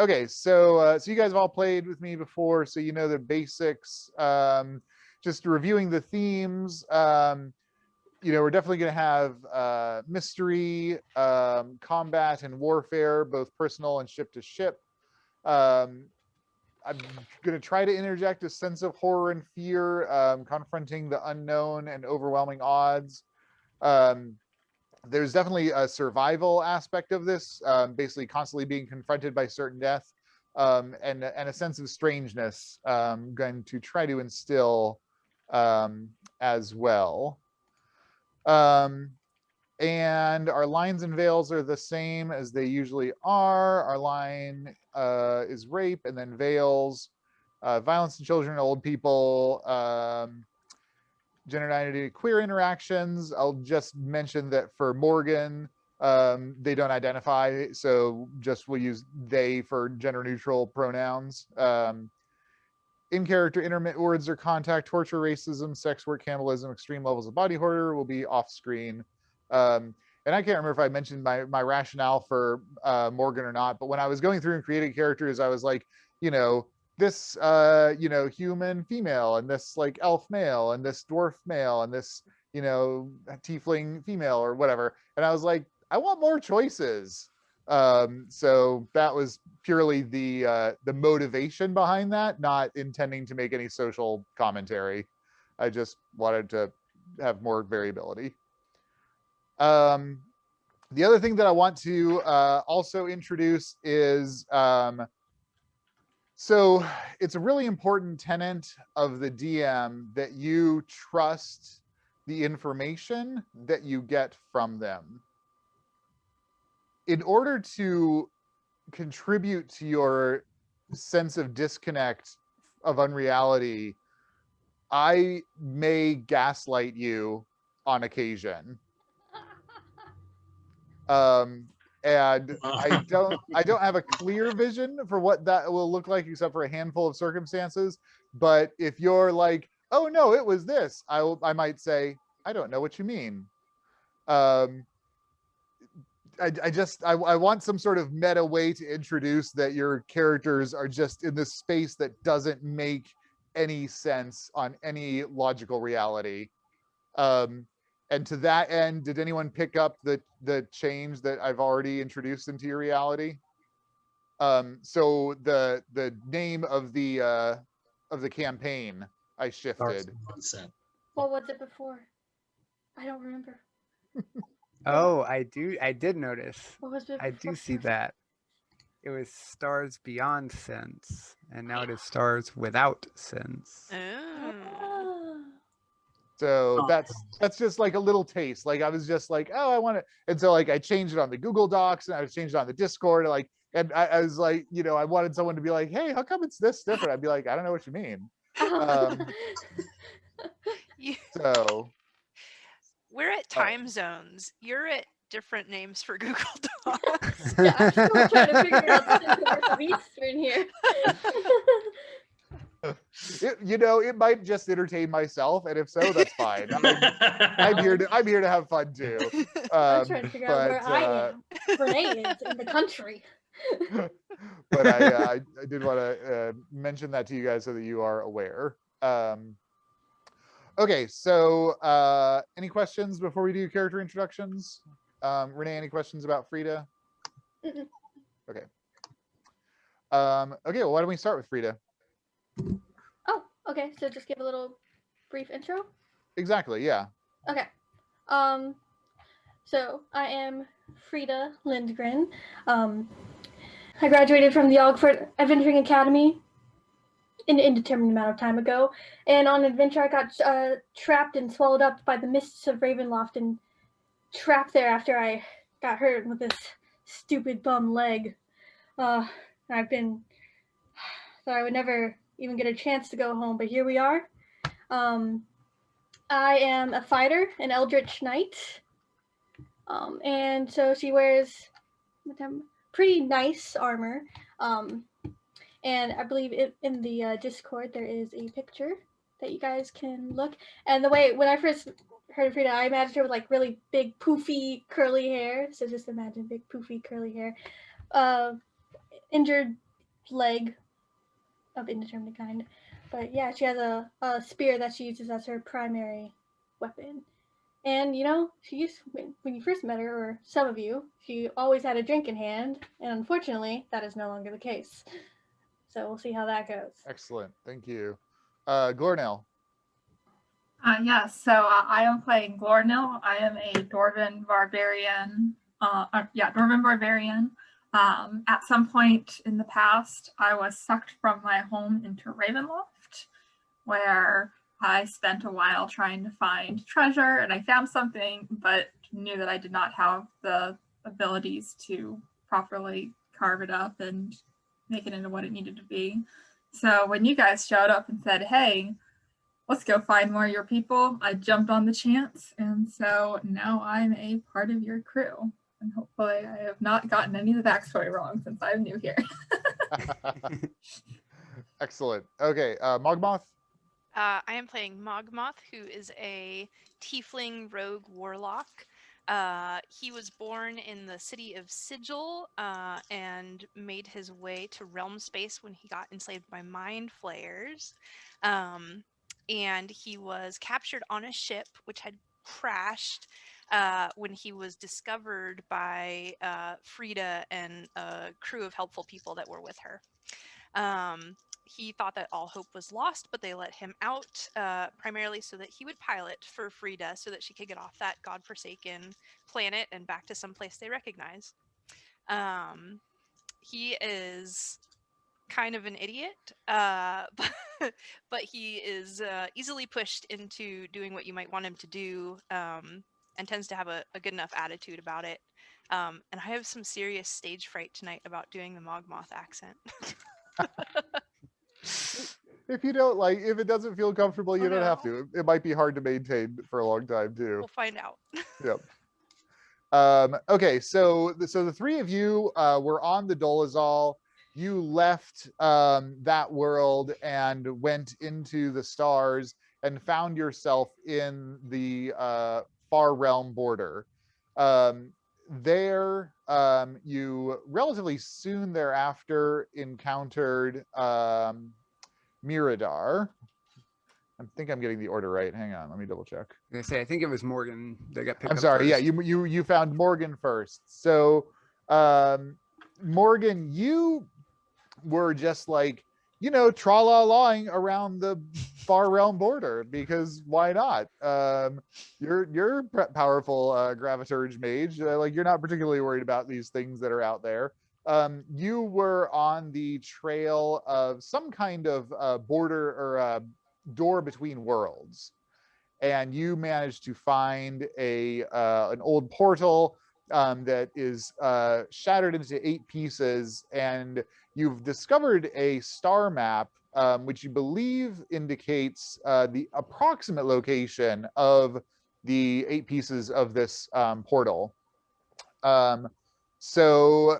Okay, so you guys have all played with me before, so you know the basics. Just reviewing the themes. We're definitely going to have mystery, combat, and warfare, both personal and ship to ship. I'm going to try to interject a sense of horror and fear, confronting the unknown and overwhelming odds. There's definitely a survival aspect of this, basically constantly being confronted by certain death, and a sense of strangeness. Going to try to instill as well. And our lines and veils are the same as they usually are. Our line is rape, and then veils, violence to children and old people, gender identity, queer interactions. I'll just mention that for Morgan, they don't identify, so just we'll use they for gender neutral pronouns. In character, intermittent words or contact, torture, racism, sex work, cannibalism, extreme levels of body horror will be off screen. And I can't remember if I mentioned my rationale for Morgan or not, but when I was going through and creating characters, I was like, this human female, and this like elf male, and this dwarf male, and this tiefling female, or whatever. And I was like, I want more choices. So that was purely the motivation behind that, not intending to make any social commentary. I just wanted to have more variability. The other thing that I want to also introduce is so it's a really important tenet of the DM that you trust the information that you get from them. In order to contribute to your sense of disconnect of unreality, I may gaslight you on occasion. And I don't have a clear vision for what that will look like, except for a handful of circumstances. But if you're like, oh no, it was this, I might say, I don't know what you mean. I want some sort of meta way to introduce that your characters are just in this space that doesn't make any sense on any logical reality. And to that end, did anyone pick up the change that I've already introduced into your reality? So the name of the campaign I shifted. What was it before? I don't remember. Oh, I did notice. What was it I do see that. It was stars beyond sense, and now it is stars without sense. Oh. So that's just like a little taste. Like I was just like, oh, I want to, and so like I changed it on the Google Docs, and I changed it on the Discord, and I was like, I wanted someone to be like, hey, how come it's this different? I'd be like, I don't know what you mean. So we're at time zones. You're at different names for Google Docs. Yeah, I'm still trying to figure out Central versus Eastern here. It might just entertain myself, and if so, that's fine. I'm here to have fun too. I'm trying to figure out where I am. Renee is in the country. But I did want to mention that to you guys so that you are aware. Okay, so any questions before we do character introductions? Renee, any questions about Frida? Mm-mm. Okay. Okay, well, why don't we start with Frida? Oh, okay. So just give a little brief intro. Exactly. Yeah. Okay. So I am Frida Lindgren. I graduated from the Ogford Adventuring Academy an indeterminate amount of time ago, and on an adventure I got trapped and swallowed up by the mists of Ravenloft and trapped there after I got hurt with this stupid bum leg. I've been thought I would never even get a chance to go home, but here we are. I am a fighter, an Eldritch Knight, and so she wears pretty nice armor. And I believe in the Discord there is a picture that you guys can look. And when I first heard of Frida, I imagined her with like really big poofy curly hair. So just imagine big poofy curly hair. Injured leg of indeterminate kind. But yeah, she has a spear that she uses as her primary weapon. And she used when you first met her, or some of you, she always had a drink in hand, and unfortunately, that is no longer the case. So we'll see how that goes. Excellent. Thank you. Gloornil. Yes, so I am playing Gloornil. I am a Dwarven barbarian. Dwarven barbarian. At some point in the past, I was sucked from my home into Ravenloft, where I spent a while trying to find treasure, and I found something, but knew that I did not have the abilities to properly carve it up and make it into what it needed to be. So when you guys showed up and said, hey, let's go find more of your people, I jumped on the chance, and so now I'm a part of your crew. And hopefully I have not gotten any of the backstory wrong since I'm new here. Excellent. Okay, Mogmoth. I am playing Mogmoth, who is a tiefling rogue warlock. He was born in the city of Sigil and made his way to realm space when he got enslaved by mind flayers. And he was captured on a ship which had crashed when he was discovered by Frida and a crew of helpful people that were with her. He thought that all hope was lost, but they let him out primarily so that he would pilot for Frida so that she could get off that godforsaken planet and back to some place they recognize. He is kind of an idiot, but he is easily pushed into doing what you might want him to do, and tends to have a good enough attitude about it. And I have some serious stage fright tonight about doing the Mogmoth accent. If you don't if it doesn't feel comfortable, you don't have to. It might be hard to maintain for a long time too. We'll find out. Yep. Okay, so the three of you were on the Dolezal. You left that world and went into the stars and found yourself in the far realm border. There, you relatively soon thereafter encountered Miradar. I think I'm getting the order right. Hang on, let me double check. I think it was Morgan that got picked up. I'm sorry. First. Yeah, you found Morgan first. So, Morgan, you were just tra-la-lawing around the far realm border because why not? You're powerful Graviturge mage. You're not particularly worried about these things that are out there. You were on the trail of some kind of border or door between worlds, and you managed to find an old portal that is shattered into 8 pieces, and you've discovered a star map which you believe indicates the approximate location of the 8 pieces of this portal. So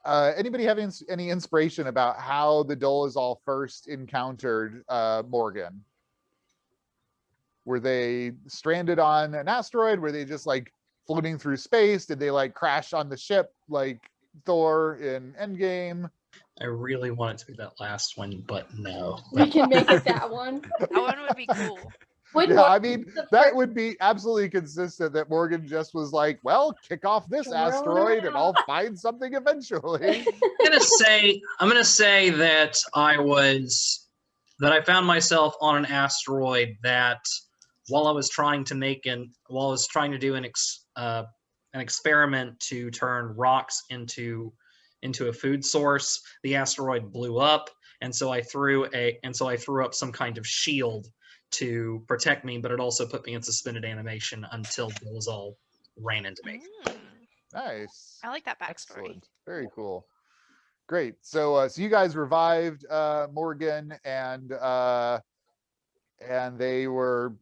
anybody having any inspiration about how the Dolezal first encountered Morgan? Were they stranded on an asteroid? Were they just floating through space? Did they crash on the ship like Thor in Endgame? I really want it to be that last one, but no. We can make it that one. That one would be cool. I mean, that would be absolutely consistent that Morgan just was well, kick off this asteroid and I'll find something eventually. I'm gonna say that I found myself on an asteroid that while I was trying to do an experiment to turn rocks into a food source, the asteroid blew up, and so I threw up some kind of shield to protect me, but it also put me in suspended animation until Dolezal ran into me. Nice. I like that backstory. Excellent. Very cool. Great. So you guys revived Morgan, and they were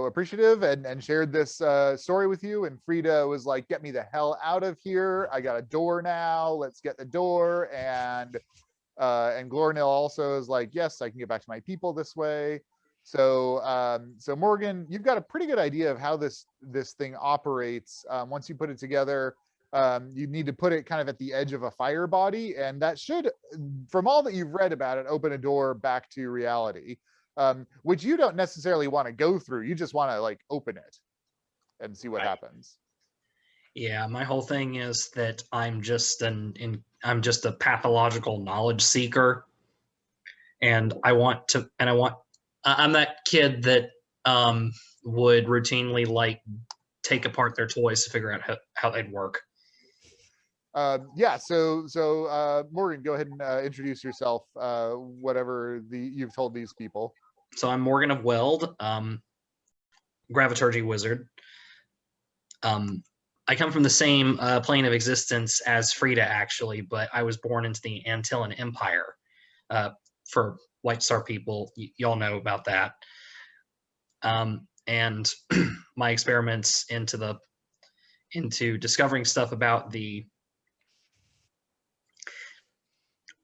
appreciative and shared this story with you. And Frida was like, "Get me the hell out of here! I got a door now. Let's get the door." And Gloornil also is like, "Yes, I can get back to my people this way." So Morgan, you've got a pretty good idea of how this thing operates once you put it together. You need to put it kind of at the edge of a fire body, and that should, from all that you've read about it, open a door back to reality, which you don't necessarily want to go through. You just want to like open it and see what happens. Yeah, my whole thing is that I'm just a pathological knowledge seeker, and I'm that kid that would routinely like take apart their toys to figure out how they'd work. Yeah, so Morgan, go ahead and introduce yourself, whatever you've told these people. So I'm Morgan of Weld, Graviturgy Wizard. I come from the same plane of existence as Frida, actually, but I was born into the Antillan Empire. For White Star people, y'all know about that. And my experiments into discovering stuff about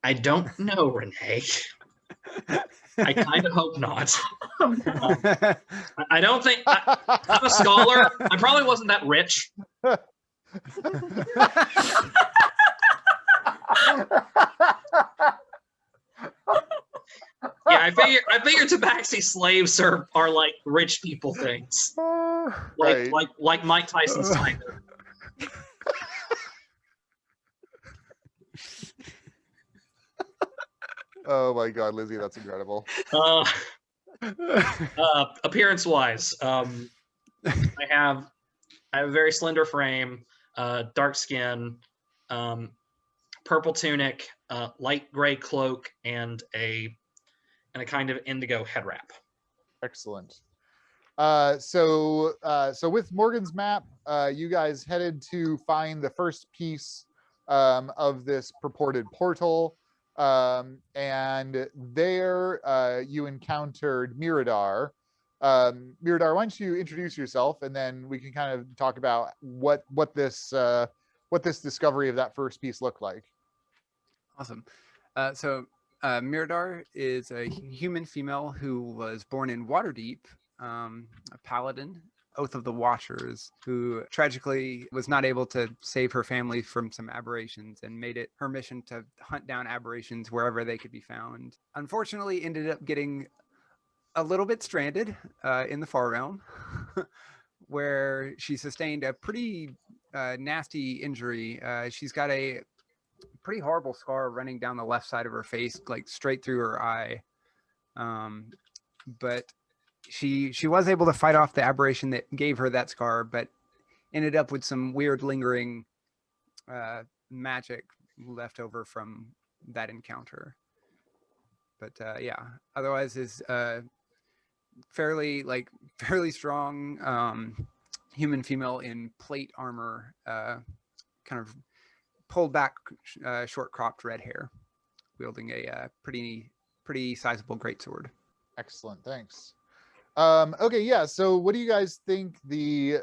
I don't know, Renee. I kind of hope not. Oh, no. I don't think I'm a scholar. I probably wasn't that rich. Yeah, I figure Tabaxi slaves are like rich people things. Right. Like Mike Tyson's tiger. Oh my God, Lizzie, that's incredible. Appearance wise, I have a very slender frame, dark skin, purple tunic, light gray cloak, and a kind of indigo head wrap. Excellent. So with Morgan's map, you guys headed to find the first piece of this purported portal. And there you encountered Miradar. Miradar, why don't you introduce yourself, and then we can kind of talk about what this discovery of that first piece looked like. Awesome. So Miradar is a human female who was born in Waterdeep, a paladin, Oath of the Watchers, who tragically was not able to save her family from some aberrations and made it her mission to hunt down aberrations wherever they could be found. Unfortunately, ended up getting a little bit stranded in the Far Realm, where she sustained a pretty nasty injury. She's got a pretty horrible scar running down the left side of her face, like straight through her eye. But she was able to fight off the aberration that gave her that scar, but ended up with some weird lingering magic left over from that encounter. But yeah, otherwise is fairly strong human female in plate armor, kind of pulled back, short cropped red hair, wielding a pretty sizable greatsword. Excellent, thanks. Okay, yeah, so what do you guys think the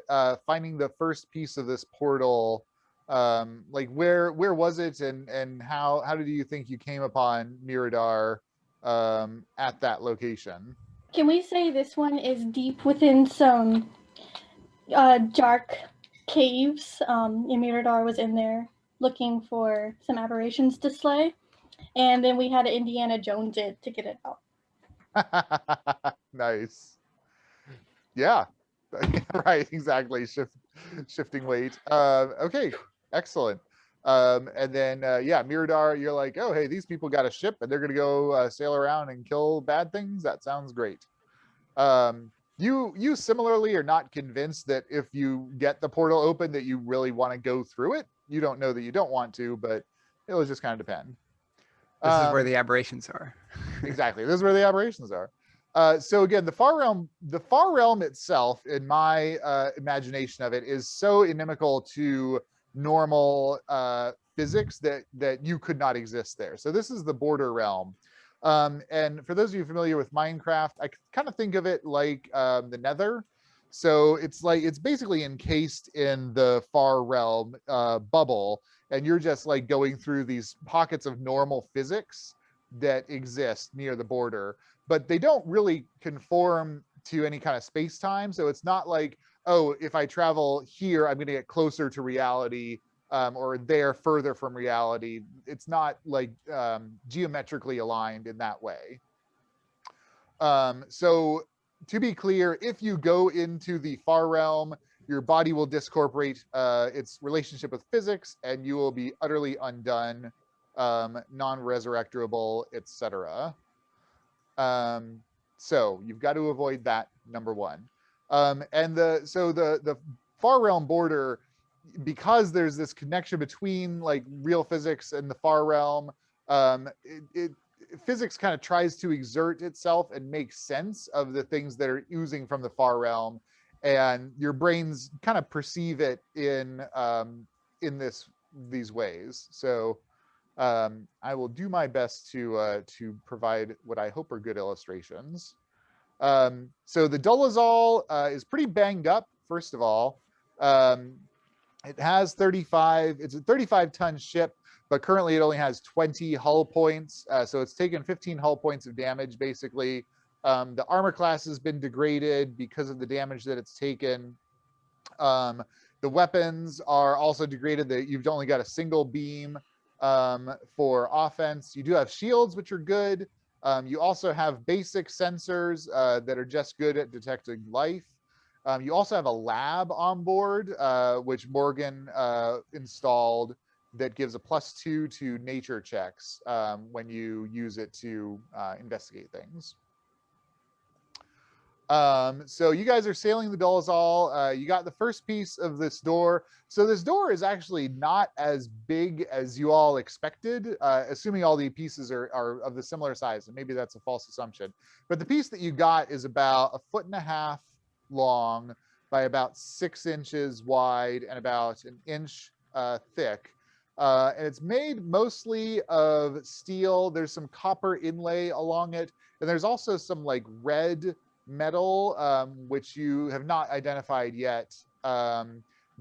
finding the first piece of this portal, like where was it, and how did you think you came upon Miradar at that location? Can we say this one is deep within some dark caves? And Miradar was in there looking for some aberrations to slay, and then we had to Indiana Jones it to get it out. Nice. Yeah. Right, exactly. Shifting weight. Okay, excellent. And then yeah, Miradar, you're like, oh hey, these people got a ship and they're gonna go sail around and kill bad things. That sounds great. You similarly are not convinced that if you get the portal open that you really want to go through it. You don't know that you don't want to, but it'll just kind of depend. This is where the aberrations are. Exactly. This is where the aberrations are. So again, the far realm itself, in my imagination of it, is so inimical to normal physics that you could not exist there. So this is the border realm. And for those of you familiar with Minecraft, I kind of think of it like the Nether. So it's basically encased in the far realm bubble, and you're just like going through these pockets of normal physics that exist near the border, but they don't really conform to any kind of space-time. So it's not like, oh, if I travel here, I'm going to get closer to reality or they're further from reality. It's not like geometrically aligned in that way. So to be clear, if you go into the far realm, your body will discorporate its relationship with physics, and you will be utterly undone, non-resurrectable, etc. So you've got to avoid that, number one. And the far realm border, because there's this connection between like real physics and the far realm, physics kind of tries to exert itself and make sense of the things that are oozing from the far realm, and your brains kind of perceive it in these ways. So I will do my best to provide what I hope are good illustrations. So the Dolezal is pretty banged up, first of all. It has 35, it's a 35-ton ship, but currently it only has 20 hull points. So it's taken 15 hull points of damage, basically. The armor class has been degraded because of the damage that it's taken. The weapons are also degraded. That you've only got a single beam for offense. You do have shields, which are good. You also have basic sensors that are just good at detecting life. You also have a lab on board, which Morgan installed, that gives a +2 to nature checks when you use it to investigate things. So you guys are sailing the Dolezal. You got the first piece of this door. So this door is actually not as big as you all expected, assuming all the pieces are of the similar size, and maybe that's a false assumption. But the piece that you got is about 1.5 feet long by about 6 inches wide and about an inch thick. And it's made mostly of steel. There's some copper inlay along it. And there's also some like red metal, which you have not identified yet,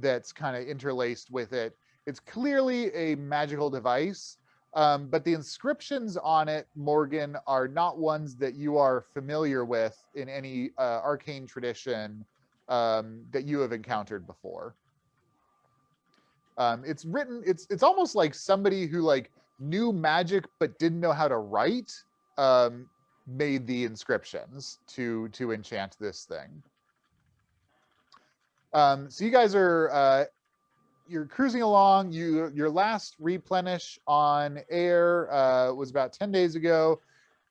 that's kind of interlaced with it. It's clearly a magical device, but the inscriptions on it, Morgan, are not ones that you are familiar with in any arcane tradition that you have encountered before. It's written, it's almost like somebody who like knew magic but didn't know how to write made the inscriptions to enchant this thing. So you guys are you're cruising along. Your last replenish on air was about 10 days ago.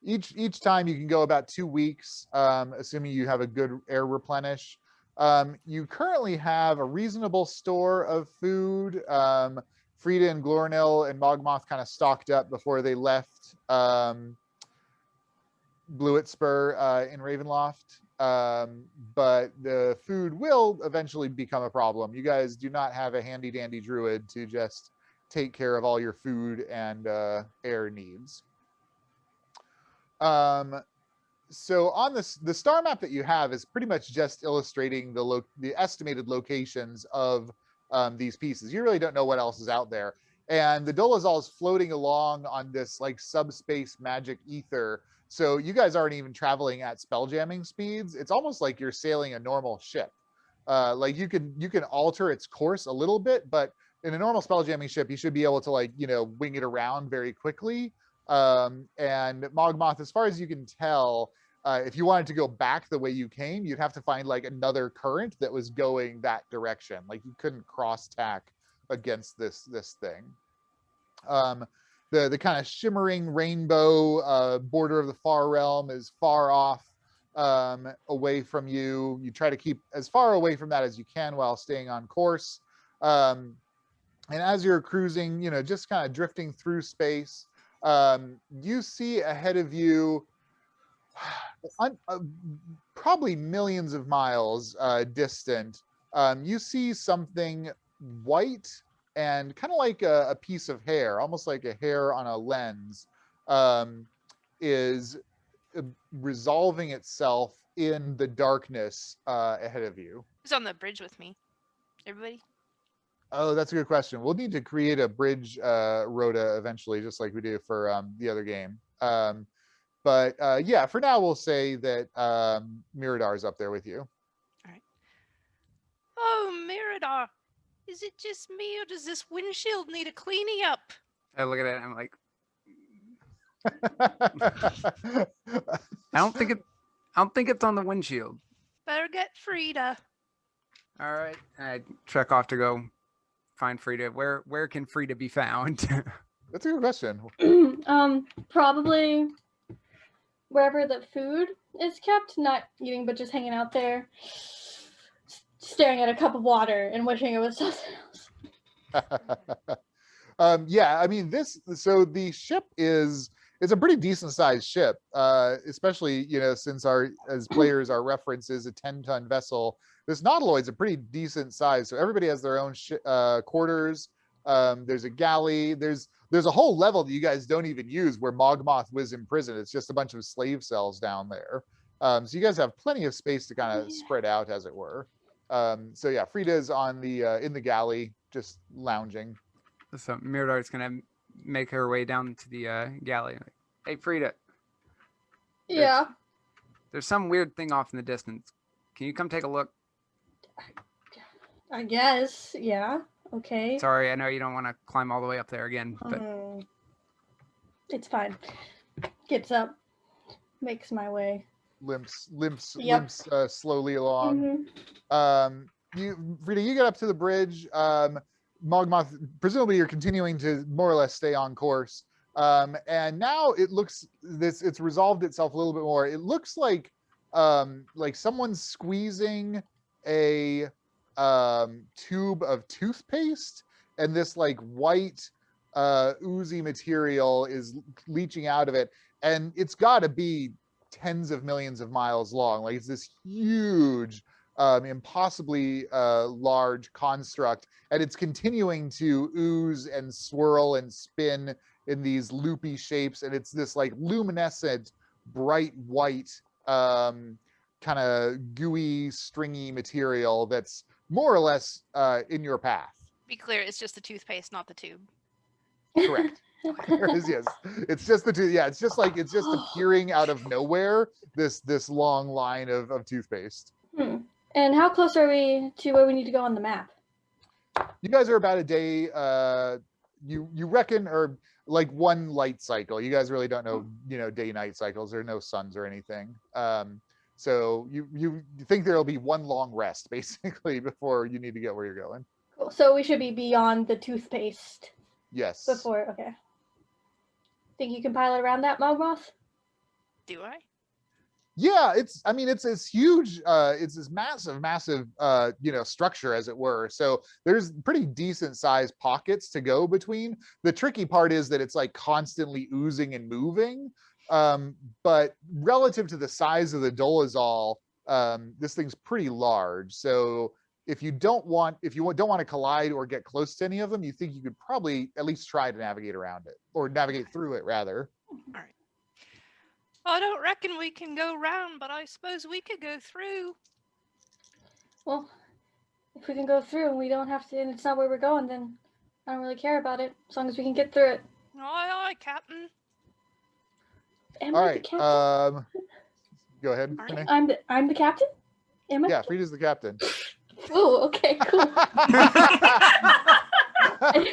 Each time you can go about 2 weeks, assuming you have a good air replenish. You currently have a reasonable store of food. Frida and Gloornil and Mogmoth kind of stocked up before they left Bluetspur in Ravenloft. But the food will eventually become a problem. You guys do not have a handy dandy druid to just take care of all your food and air needs. So on the star map that you have is pretty much just illustrating the estimated locations of these pieces. You really don't know what else is out there. And the Dolezal is floating along on this like subspace magic ether. So you guys aren't even traveling at spelljamming speeds. It's almost like you're sailing a normal ship. Like you can alter its course a little bit, but in a normal spelljamming ship, you should be able to like, wing it around very quickly. And Mogmoth, as far as you can tell, if you wanted to go back the way you came, you'd have to find like another current that was going that direction. Like you couldn't cross tack against this thing. The kind of shimmering rainbow border of the far realm is far off, away from you. You try to keep as far away from that as you can while staying on course. And as you're cruising, just kind of drifting through space, you see ahead of you, probably millions of miles distant, you see something white and kind of like a piece of hair, almost like a hair on a lens, is resolving itself in the darkness ahead of you. Who's on the bridge with me? Everybody? Oh, that's a good question. We'll need to create a bridge rota eventually, just like we do for the other game. But yeah, for now, we'll say that Miradar's up there with you. All right. Oh, Miradar, Is it just me, or does this windshield need a cleaning up? I look at it and I'm like, I don't think it's on the windshield. Better get Frida. All right. I trek off to go find Frida. Where can Frida be found? That's a good question. Probably wherever the food is kept, not eating, but just hanging out there, staring at a cup of water and wishing it was something else. Yeah, I mean so the ship it's a pretty decent sized ship, especially, since as players, our reference is a 10-ton vessel. This nautiloid's a pretty decent size, so everybody has their own quarters. There's a galley. There's a whole level that you guys don't even use where Mogmoth was imprisoned. It's just a bunch of slave cells down there. So you guys have plenty of space to kind of spread out, as it were. So yeah, Frida's on in the galley, just lounging. So Miradar's gonna make her way down to the galley. Hey, Frida. Yeah. There's some weird thing off in the distance. Can you come take a look? I guess. Yeah. Okay. Sorry, I know you don't want to climb all the way up there again, but It's fine. Gets up, makes my way. Limps slowly along. Frida, you get up to the bridge. Mogmoth, presumably you're continuing to more or less stay on course. And now it's resolved itself a little bit more. It looks like someone's squeezing a tube of toothpaste, and this white oozy material is leaching out of it, and it's got to be tens of millions of miles long. It's this huge, impossibly large construct, and it's continuing to ooze and swirl and spin in these loopy shapes, and it's this luminescent, bright white, kind of gooey, stringy material that's more or less in your path. Be clear, it's just the toothpaste, not the tube. Correct. Yes, it's just the tooth. Yeah, it's just appearing out of nowhere. This long line of toothpaste. And how close are we to where we need to go on the map? You guys are about a day. You reckon, or one light cycle. You guys really don't know, day-night cycles. There are no suns or anything. So you think there'll be one long rest basically before you need to get where you're going. Cool. So we should be beyond the toothpaste. Yes. Before, okay. Think you can pilot around that, Mogmoth? Do I? Yeah, it's this huge, it's this massive, structure, as it were. So there's pretty decent sized pockets to go between. The tricky part is that it's constantly oozing and moving. But relative to the size of the Dolezal, this thing's pretty large. So if you don't want to collide or get close to any of them, you think you could probably at least try to navigate around it, or navigate through it rather. All right. I don't reckon we can go round, but I suppose we could go through. Well, if we can go through and we don't have to, and it's not where we're going, then I don't really care about it, as long as we can get through it. Aye, aye, Captain. Am All I right. the captain? Go ahead, All Renee. I'm the captain? Am I? Yeah, Frida's the captain. Oh, okay, cool. I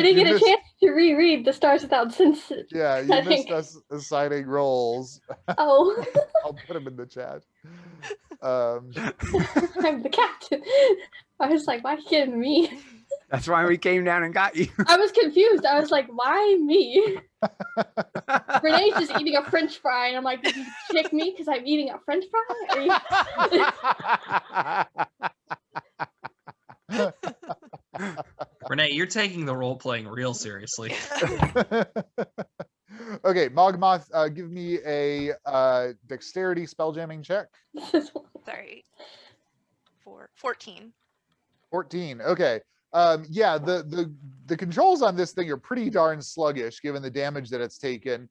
didn't get a chance to reread The Stars Without Senses. Yeah, you missed us assigning roles. Oh. I'll put them in the chat. I'm the captain. I was like, why are you kidding me? That's why we came down and got you. I was confused. I was like, why me? Renee's just eating a French fry, and I'm like, did you trick me because I'm eating a French fry? Renee, you're taking the role playing real seriously. Okay, Mogmoth, give me a dexterity spelljamming check. Sorry. 14. 14. Okay. Yeah, the controls on this thing are pretty darn sluggish given the damage that it's taken.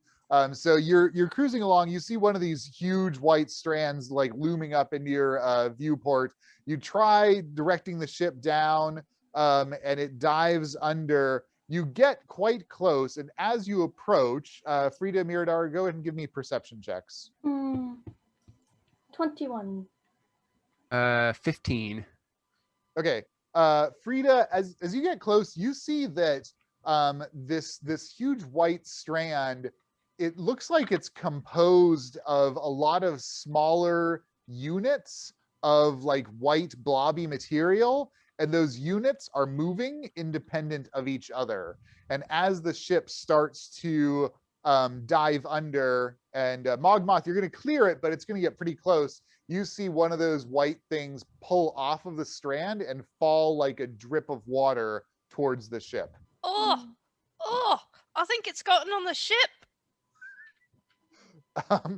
So you're cruising along. You see one of these huge white strands looming up into your viewport. You try directing the ship down, and it dives under. You get quite close, and as you approach, Frida, Miradar, go ahead and give me perception checks. 21. 15. Okay. Frida, as you get close, you see that this huge white strand, it looks like it's composed of a lot of smaller units of like white blobby material, and those units are moving independent of each other. And as the ship starts to dive under, and Mogmoth, you're going to clear it, but it's going to get pretty close. You see one of those white things pull off of the strand and fall like a drip of water towards the ship. Oh, I think it's gotten on the ship.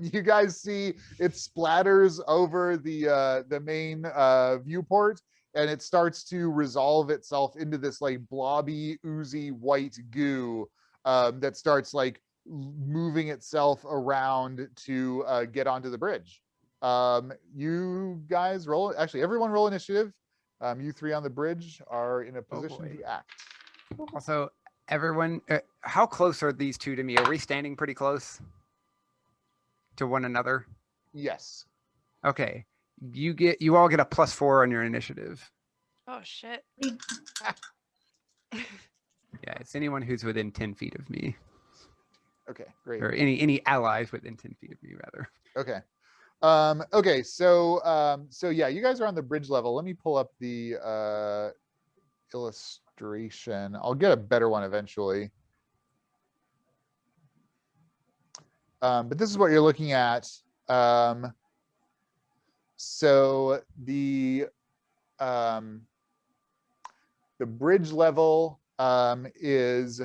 You guys see it splatters over the main viewport, and it starts to resolve itself into this like blobby, oozy white goo that starts like moving itself around to get onto the bridge. You guys roll. Actually, everyone roll initiative. You three on the bridge are in a position to act. Also, everyone, how close are these two to me? Are we standing pretty close to one another? Yes. Okay. You all get a +4 on your initiative. Oh shit. Yeah, it's anyone who's within 10 feet of me. Okay, great. Or any allies within 10 feet of me, rather. Okay. Okay, so yeah, you guys are on the bridge level. Let me pull up the illustration. I'll get a better one eventually. But this is what you're looking at. So the bridge level is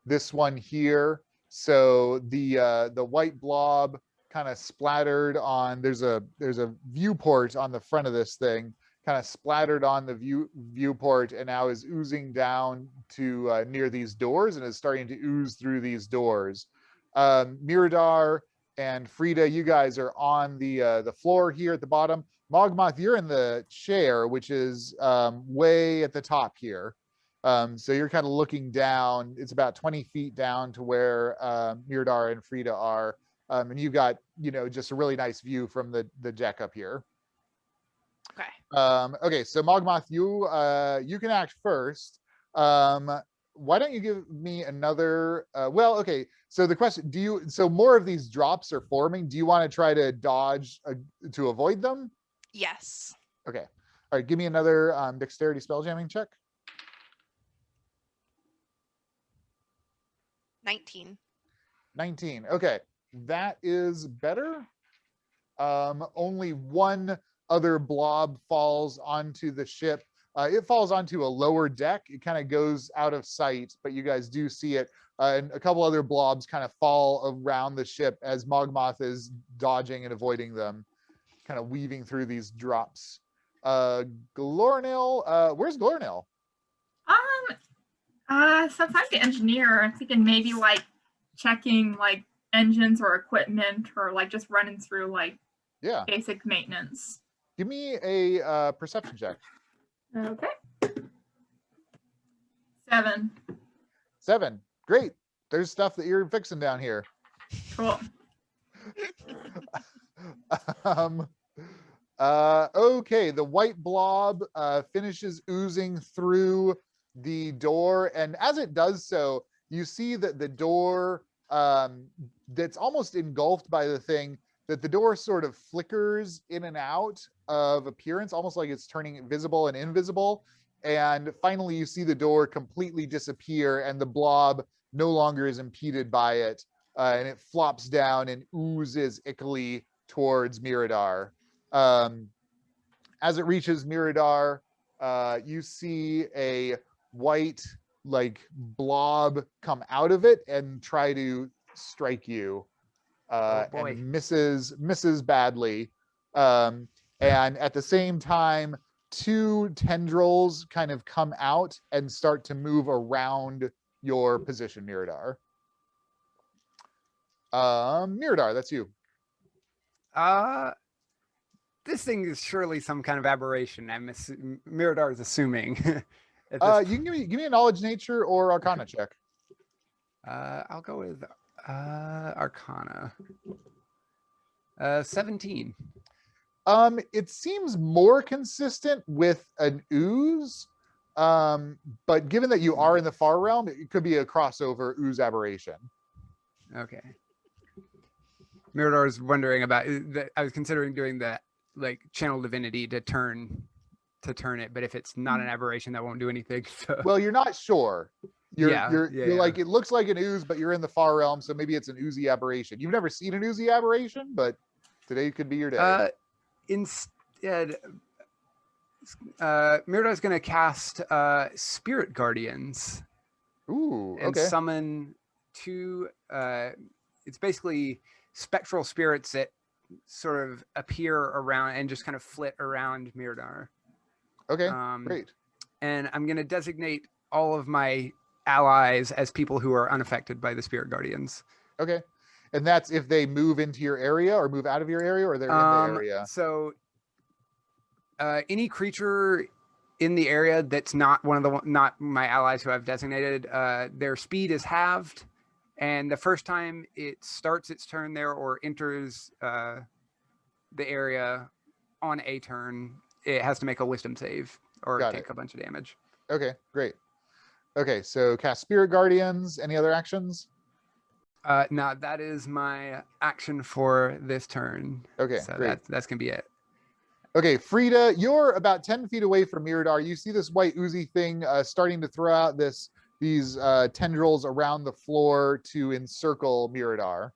this one here. So the white blob kind of splattered on, there's a viewport on the front of this thing, kind of splattered on the viewport, and now is oozing down to near these doors and is starting to ooze through these doors. Miradar and Frida, you guys are on the floor here at the bottom. Mogmoth, you're in the chair, which is way at the top here. So you're kind of looking down. It's about 20 feet down to where Miradar and Frida are. And you've got, just a really nice view from the deck up here. Okay. Okay, so Mogmoth, you can act first. Why don't you give me another? Well, okay. So the question: so more of these drops are forming? Do you want to try to dodge to avoid them? Yes. Okay. All right. Give me another dexterity spelljamming check. 19. 19. Okay, that is better. Only one other blob falls onto the ship. It falls onto a lower deck. It kind of goes out of sight, but you guys do see it. And a couple other blobs kind of fall around the ship as Mogmoth is dodging and avoiding them, kind of weaving through these drops. Gloornil, where's Gloornil? Since I'm the engineer, I'm thinking maybe like checking like engines or equipment, or like just running through like basic maintenance. Give me a perception check. Okay. 7. 7. Great. There's stuff that you're fixing down here. Cool. Okay, the white blob finishes oozing through the door, and as it does so, you see that the door that's almost engulfed by the thing, that the door sort of flickers in and out of appearance, almost like it's turning visible and invisible. And finally, you see the door completely disappear, and the blob no longer is impeded by it, and it flops down and oozes ickily towards Miradar. As it reaches Miradar, you see a white blob come out of it and try to strike you, and misses badly. And at the same time, 2 tendrils kind of come out and start to move around your position, Miradar. Miradar, that's you. This thing is surely some kind of aberration. Miradar is assuming. You can give me a knowledge, nature, or arcana check. I'll go with arcana. 17. It seems more consistent with an ooze, but given that you are in the far realm, it could be a crossover ooze aberration. Okay. Miradar's wondering about that. I was considering doing the like channel divinity to turn it, but if it's not an aberration, that won't do anything. So Well, you're not sure. You're yeah. like, it looks like an ooze, but you're in the far realm, so maybe it's an oozy aberration. You've never seen an oozy aberration, but today could be your day. Instead, Miradar's going to cast Spirit Guardians. Ooh, And okay. summon two. It's basically spectral spirits that sort of appear around and just kind of flit around Miradar. Okay, great. And I'm going to designate all of my allies as people who are unaffected by the Spirit Guardians. Okay. And that's if they move into your area or move out of your area, or they're in the area? So any creature in the area that's not not my allies who I've designated, their speed is halved. And the first time it starts its turn there or enters the area on a turn, it has to make a wisdom save or take a bunch of damage. Okay, great. Okay, so cast Spirit Guardians. Any other actions? No, that is my action for this turn. Okay, so great. That's going to be it. Okay, Frida, you're about 10 feet away from Miradar. You see this white oozy thing starting to throw out these tendrils around the floor to encircle Miradar.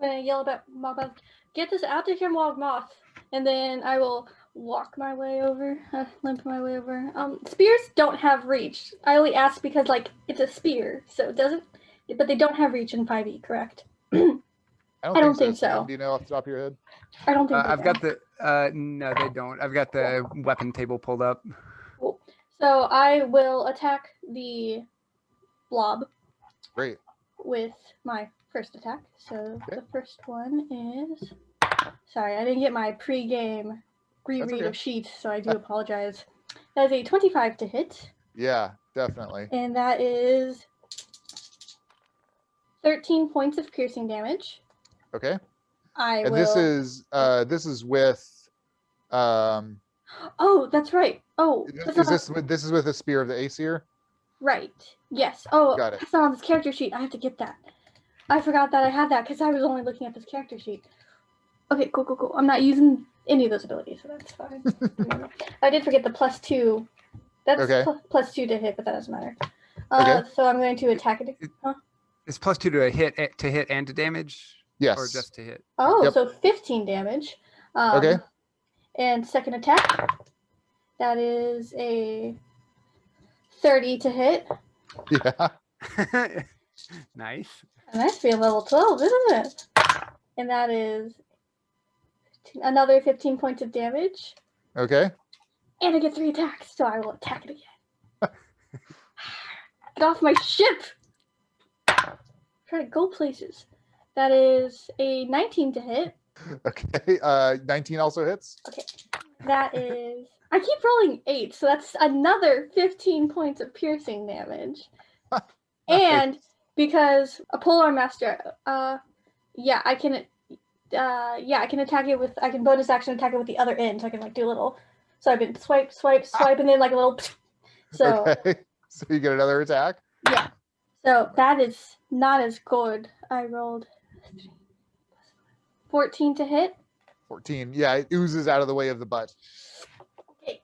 I'm gonna yell about Mogmoth, get this out of here, Mogmoth, and then I will walk my way over, limp my way over. Spears don't have reach. I only ask because like it's a spear, so it doesn't. But they don't have reach in 5e, correct? I don't think so. so. Do you know off the top of your head? I don't think. I've got the. No, they don't. I've got the weapon table pulled up. Cool. So I will attack the blob. Great. With my first attack. So the first one is. Sorry, I didn't get my pre-game reread of sheets, so I do apologize. That is a 25 to hit. Yeah, definitely. And that is 13 points of piercing damage. Okay. This is with Oh, that's right. Oh, this is with the Spear of the Aesir? Right. Yes. Oh, got it. That's not on this character sheet. I have to get that. I forgot that I had that because I was only looking at this character sheet. Okay, cool. I'm not using any of those abilities, so that's fine. I did forget the +2. That's +2 to hit, but that doesn't matter. So I'm going to attack it. It's +2 to hit and to damage? Yes. Or just to hit? Oh, so 15 damage. Okay. And second attack, that is a 30 to hit. Yeah. Nice. And that's be a level 12, isn't it? And that is another 15 points of damage. Okay. And I get 3 attacks, so I will attack it again. Get off my ship! Try to go places. That is a 19 to hit. Okay. 19 also hits. Okay. That is. I keep rolling 8, so that's another 15 points of piercing damage. And because a polearm master, I can attack it with. I can bonus action attack it with the other end, so I can like do a little. So I've been swipe, and then like a little. So. Okay. So you get another attack. Yeah. So that is not as good. I rolled 14 to hit. 14. Yeah, it oozes out of the way of the butt. Okay.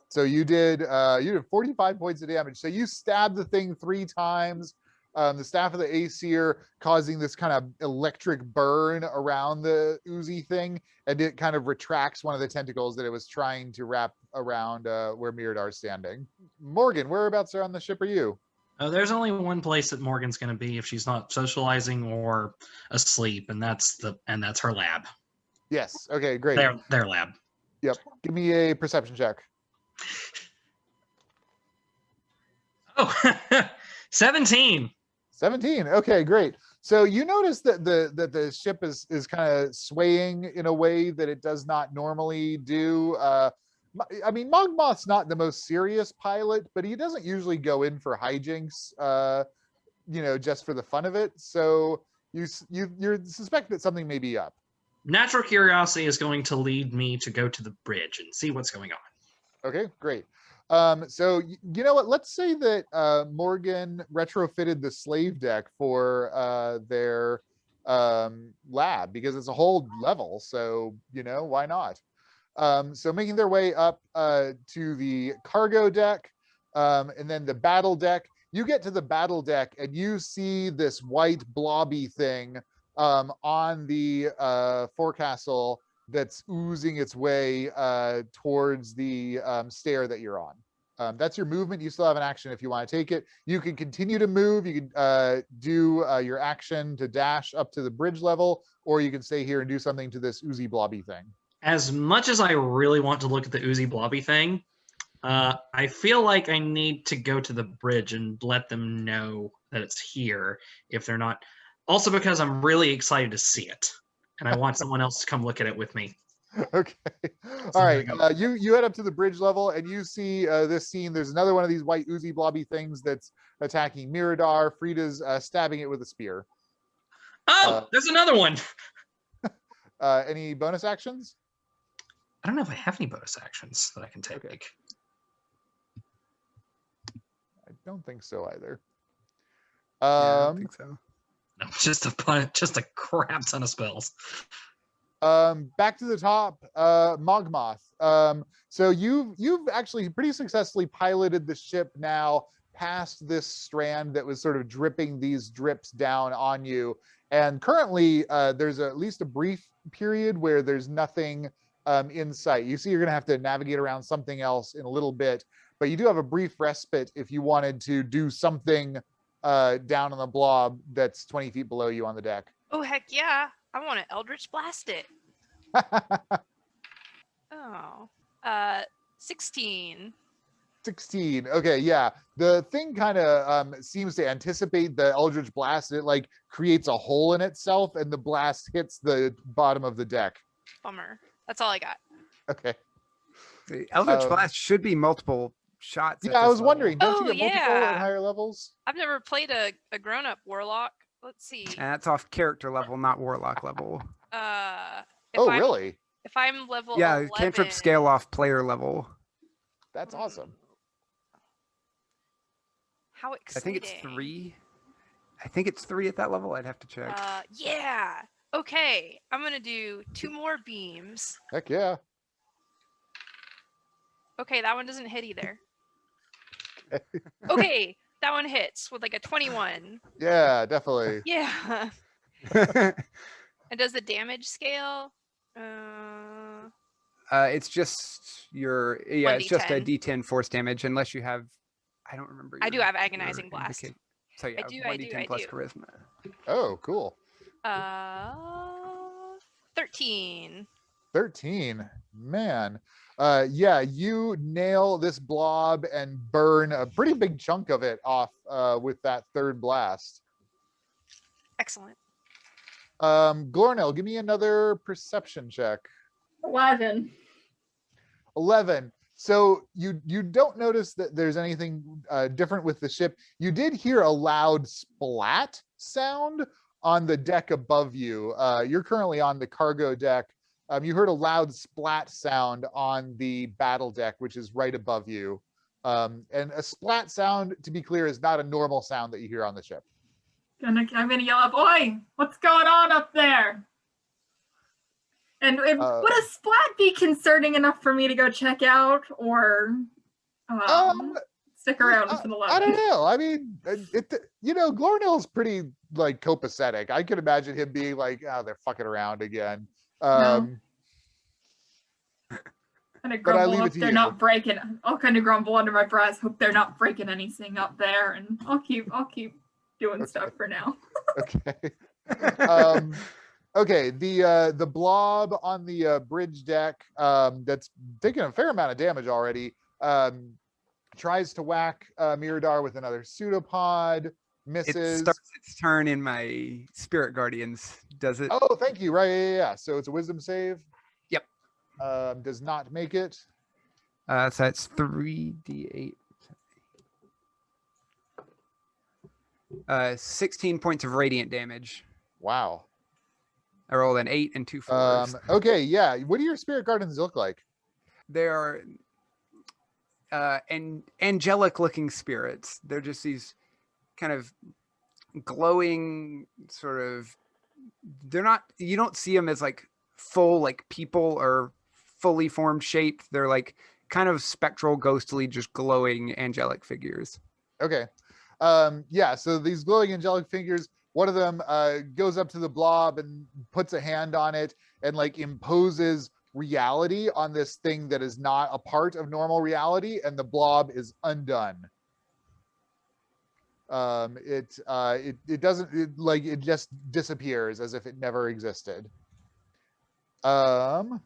So you did 45 points of damage. So you stabbed the thing 3 times. The staff of the Aesir causing this kind of electric burn around the oozy thing, and it kind of retracts one of the tentacles that it was trying to wrap around where Miradar's standing. Morgan, whereabouts on the ship are you? There's only one place that Morgan's going to be if she's not socializing or asleep, and that's her lab. Yes. Okay. Great. Their lab. Yep. Give me a perception check. Oh, 17. 17. Okay, great. So you notice that the ship is kind of swaying in a way that it does not normally do. I mean, Mogmoth's not the most serious pilot, but he doesn't usually go in for hijinks, just for the fun of it. So you suspect that something may be up. natural curiosity is going to lead me to go to the bridge and see what's going on. Okay, great. So you know what? Let's say that Morgan retrofitted the slave deck for their lab because it's a whole level. So why not? So making their way up to the cargo deck, and then the battle deck. You get to the battle deck and you see this white blobby thing on the forecastle that's oozing its way towards the stair that you're on. That's your movement. You still have an action if you want to take it. You can continue to move. You can do your action to dash up to the bridge level, or you can stay here and do something to this oozy blobby thing. As much as I really want to look at the oozy blobby thing, I feel like I need to go to the bridge and let them know that it's here if they're not. Also because I'm really excited to see it, and I want someone else to come look at it with me. Okay. All right. You head up to the bridge level and you see this scene. There's another one of these white oozy blobby things that's attacking Miradar. Frida's stabbing it with a spear. Oh, there's another one. Any bonus actions? I don't know if I have any bonus actions that I can take. Okay. I don't think so either. I don't think so. No, just a crap ton of spells. Back to the top, Mogmoth. So you've actually pretty successfully piloted the ship now past this strand that was sort of dripping these drips down on you. And currently, there's at least a brief period where there's nothing in sight. You see you're going to have to navigate around something else in a little bit, but you do have a brief respite if you wanted to do something down on the blob that's 20 feet below you on the deck. Oh, heck yeah. I want to Eldritch Blast it. Oh. 16. 16. Okay, yeah. The thing kind of seems to anticipate the Eldritch Blast. It like creates a hole in itself and the blast hits the bottom of the deck. Bummer. That's all I got. Okay. The Eldritch Blast should be multiple shots. Yeah, I was wondering, don't you Oh, get multiple yeah. at higher levels? I've never played a grown-up warlock. Let's see. And that's off character level, not warlock level. Really? If I'm level Yeah, 11, cantrip scale off player level. That's awesome. How I exciting. think it's 3. I think it's 3 at that level. I'd have to check. Yeah. Okay. I'm going to do 2 more beams. Heck yeah. Okay, that one doesn't hit either. Okay, that one hits with like a 21. Yeah, definitely. Yeah. And does the damage scale? It's just your it's just a 1d10. D10 force damage unless you have. I don't remember. I do your- have Agonizing your Blast. So yeah, I do, 1d10 plus charisma. Oh, cool. 13. 13. Man. Yeah, you nail this blob and burn a pretty big chunk of it off with that third blast. Excellent. Gloornil, give me another perception check. 11. 11. So you don't notice that there's anything different with the ship. You did hear a loud splat sound on the deck above you. You're currently on the cargo deck. You heard a loud splat sound on the battle deck, which is right above you. And a splat sound, to be clear, is not a normal sound that you hear on the ship. I'm gonna yell up, "Oi! What's going on up there?" And would a splat be concerning enough for me to go check out, or stick around with an 11? I don't know. I mean, Gloornil is pretty like copacetic. I could imagine him being like, "Oh, they're fucking around again." Kind of grumble if they're you. not breaking. I'll kind of grumble under my breath. Hope they're not breaking anything up there, and I'll keep doing stuff for now. Okay. Okay. The blob on the bridge deck that's taking a fair amount of damage already tries to whack Miradar with another pseudopod. Misses. It starts its turn in my Spirit Guardians. Does it? Oh, thank you. Right. Yeah. So it's a wisdom save. Yep. Does not make it. So that's 3d8. 16 points of radiant damage. Wow. I rolled an 8 and 2 4s. Okay, yeah. What do your spirit gardens look like? They are angelic looking spirits. They're just these kind of glowing sort of, they're not, you don't see them as like full like people or fully formed shape. They're like kind of spectral, ghostly, just glowing angelic figures. Okay. Yeah, so these glowing angelic figures, one of them goes up to the blob and puts a hand on it and like imposes reality on this thing that is not a part of normal reality, and the blob is undone. It doesn't, it just disappears as if it never existed. Gloornil,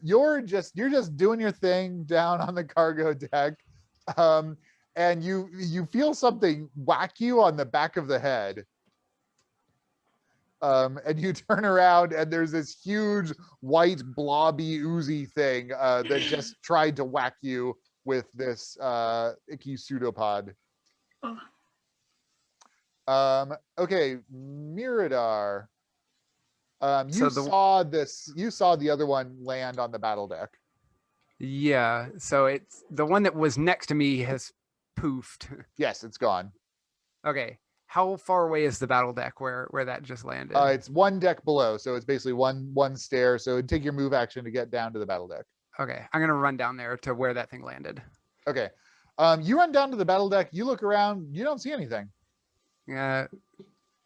you're just doing your thing down on the cargo deck, and you feel something whack you on the back of the head. And you turn around and there's this huge white blobby oozy thing that just tried to whack you with this icky pseudopod. Okay, Miradar. You saw the other one land on the battle deck. Yeah, so it's the one that was next to me has poofed. Yes, it's gone. Okay. How far away is the battle deck where that just landed? It's one deck below, so it's basically one stair. So it'd take your move action to get down to the battle deck. Okay, I'm gonna run down there to where that thing landed. Okay, you run down to the battle deck. You look around. You don't see anything.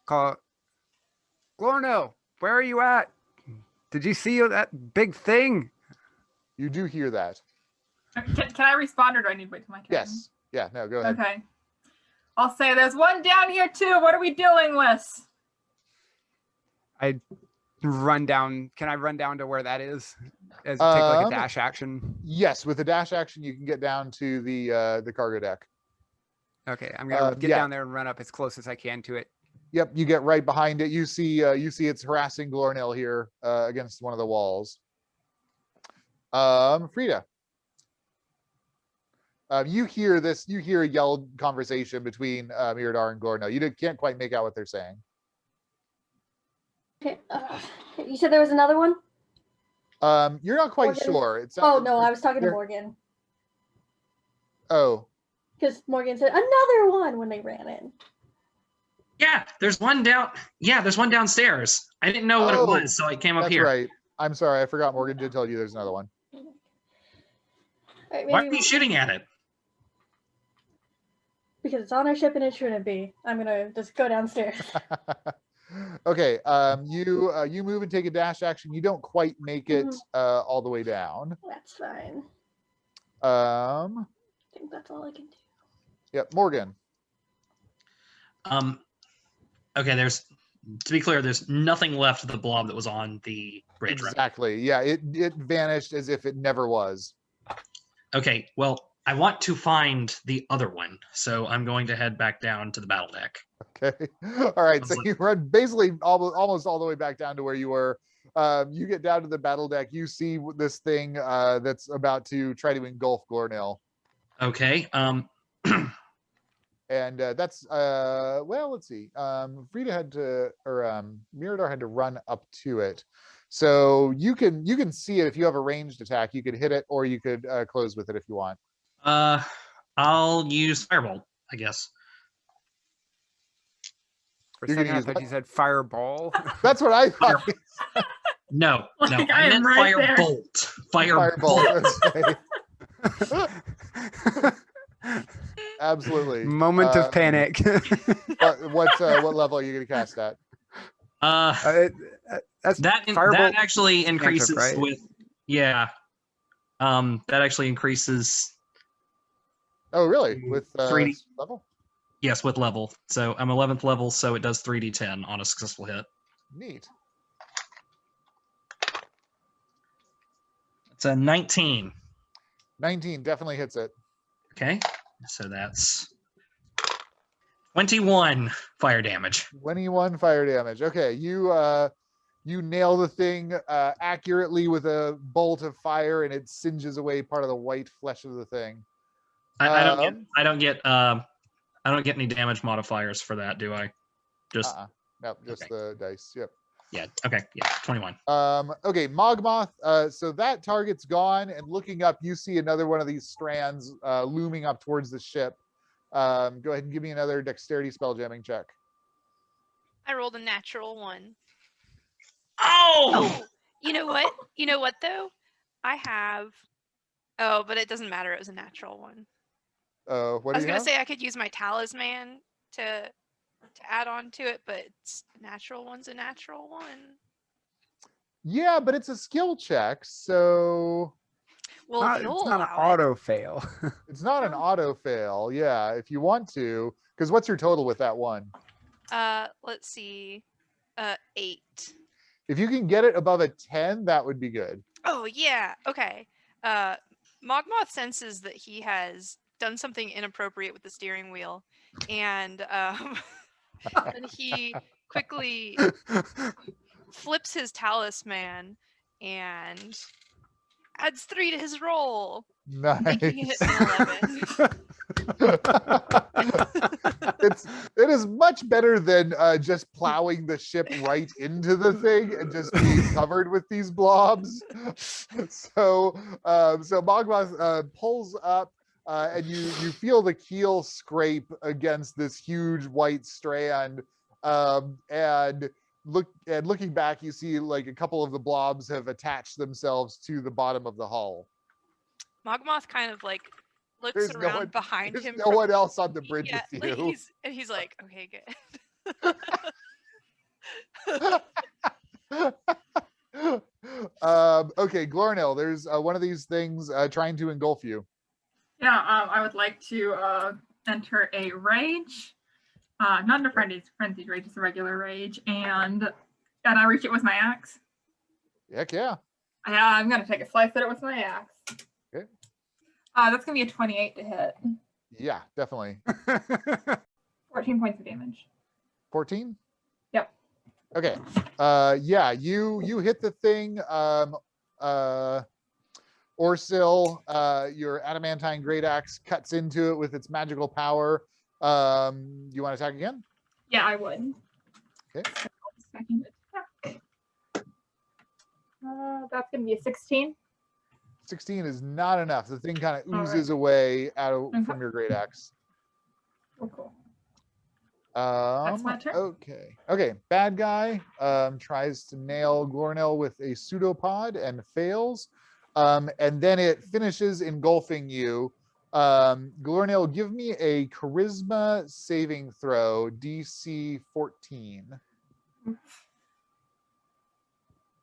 Call Gloornil, where are you at? Did you see that big thing? You do hear that. Can I respond, or do I need to wait till my turn? Yes. Yeah. No. Go ahead. Okay. I'll say there's one down here too. What are we dealing with? I run down. Can I run down to where that is? Take like a dash action. Yes, with a dash action, you can get down to the cargo deck. Okay, I'm gonna get down there and run up as close as I can to it. Yep, you get right behind it. You see it's harassing Gloornil here against one of the walls. Frida. You hear a yelled conversation between Miradar and Gloornil. You can't quite make out what they're saying. Okay. You said there was another one? You're not quite Morgan? sure. Oh, no, I was talking to Morgan. Oh. Because Morgan said another one when they ran in. Yeah, there's one down. Yeah, there's one downstairs. I didn't know what it was, so I came up here. That's right. I'm sorry, I forgot Morgan did tell you there's another one. Right, Why are you shooting at it? Because it's on our ship and it shouldn't be. I'm gonna just go downstairs. Okay, you move and take a dash action. You don't quite make it all the way down. That's fine. I think that's all I can do. Yep, Morgan. Okay, to be clear, there's nothing left of the blob that was on the bridge, right? Exactly. Yeah, it vanished as if it never was. Okay, well, I want to find the other one, so I'm going to head back down to the battle deck. Okay. All right. So you run basically almost all the way back down to where you were. You get down to the battle deck. You see this thing that's about to try to engulf Gloornil. Okay. And that's well, let's see. Frida had to, or Miradar had to run up to it. So you can see it if you have a ranged attack. You could hit it, or you could close with it if you want. I'll use Firebolt, I guess. For a second, I thought you said Fireball. That's what I thought. No, Like, I meant right Firebolt. Firebolt. Right. Absolutely. Moment of panic. What level are you going to cast that? That actually increases right? with that actually increases. Oh, really? With 3D level? Yes, with level. So I'm 11th level, so it does 3d10 on a successful hit. Neat. It's a 19. 19 definitely hits it. Okay, so that's 21 fire damage. 21 fire damage. Okay, you nail the thing accurately with a bolt of fire, and it singes away part of the white flesh of the thing. I don't get I don't get any damage modifiers for that, do I? Just Nope, just Okay. the dice. Yep. yeah. Okay, yeah, 21. Okay, Mogmoth. So that target's gone, and looking up, you see another one of these strands looming up towards the ship. Go ahead and give me another dexterity spell jamming check. I rolled a natural 1. Oh! Oh, you know what? You know what though? I have. Oh, but it doesn't matter. It was a natural 1. What I do was you gonna have? say I could use my talisman to add on to it, but it's natural 1's a natural 1. Yeah, but it's a skill check, so Well, if It's you'll not an allow it. auto fail. it's not an Oh. auto fail. Yeah, if you want to, because what's your total with that one? Let's see. 8. If you can get it above a 10, that would be good. Oh yeah. Okay. Mogmoth senses that he has done something inappropriate with the steering wheel, and and he quickly flips his talisman and adds 3 to his roll, making it Nice. an 11. It is much better than just plowing the ship right into the thing and just being covered with these blobs. So Mogmoth pulls up, and you feel the keel scrape against this huge white strand, and looking back, you see like a couple of the blobs have attached themselves to the bottom of the hull. Mogmoth kind of like looks There's no around one- behind There's him. no one else on the bridge Yeah, with like you. he's like, okay, good. Okay, Gloornil, there's one of these things trying to engulf you. Yeah, I would like to enter a rage. Not a frenzied rage, it's a regular rage. And I reach it with my axe. Heck yeah. Yeah, I'm going to take a slice at it with my axe. Okay. That's going to be a 28 to hit. Yeah, definitely. 14 points of damage. 14? Yep. Okay. Yeah, you hit the thing. Orsil, your adamantine great axe cuts into it with its magical power. You want to attack again? Yeah, I would. Okay. Second attack. That's going to be a 16. 16 is not enough. The thing kind of All oozes right. away Okay. from your great axe. Oh, cool. That's my turn. Okay. Bad guy tries to nail Gloornil with a pseudopod and fails. And then it finishes engulfing you. Gloornil, give me a charisma saving throw, DC 14.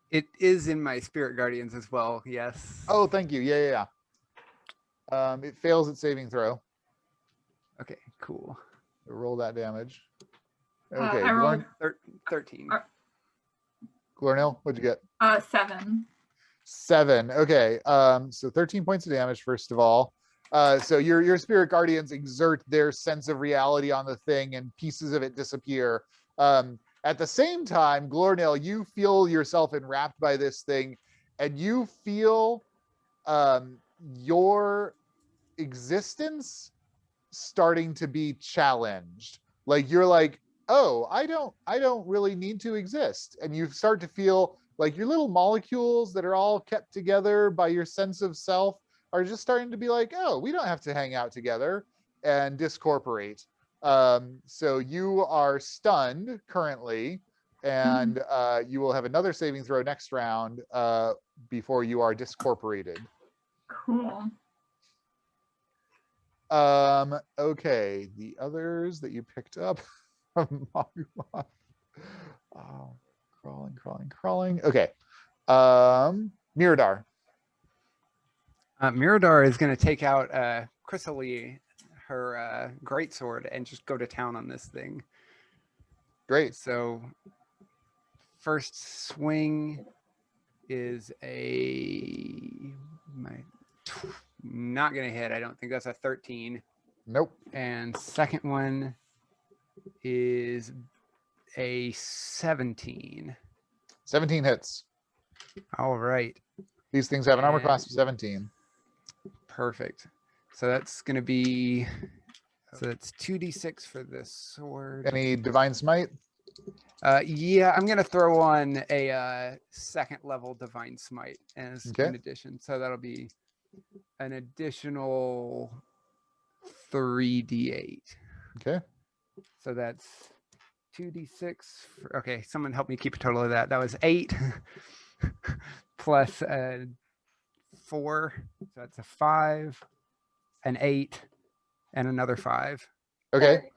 It is in my spirit guardians as well. Yes. Oh, thank you. Yeah. It fails its saving throw. Okay. Cool. Roll that damage. I Okay, rolled 13. Gloornil, what'd you get? 7. 7. Okay. So 13 points of damage, first of all. So your spirit guardians exert their sense of reality on the thing, and pieces of it disappear. At the same time, Gloornil, you feel yourself enwrapped by this thing, and you feel your existence starting to be challenged. Like you're like, oh, I don't really need to exist. And you start to feel like your little molecules that are all kept together by your sense of self are just starting to be like, oh, we don't have to hang out together, and discorporate. So you are stunned currently, and you will have another saving throw next round before you are discorporated. Cool. Okay, the others that you picked up from Mogmoth. Oh, crawling. Okay. Miradar. Miradar is going to take out Chrysalie, her greatsword, and just go to town on this thing. Great. So, first swing is not going to hit. I don't think that's a 13. Nope. And second one is a 17. 17 hits. All right. These things have an armor class of 17. Perfect. So that's going to be So it's 2d6 for this sword. Any divine smite? Yeah, I'm gonna throw on a second level divine smite as Okay. an addition. So that'll be an additional 3d8. Okay. So that's 2d6. Okay, someone help me keep a total of that. That was 8 plus 4. So that's a 5, an 8, and another 5. Okay.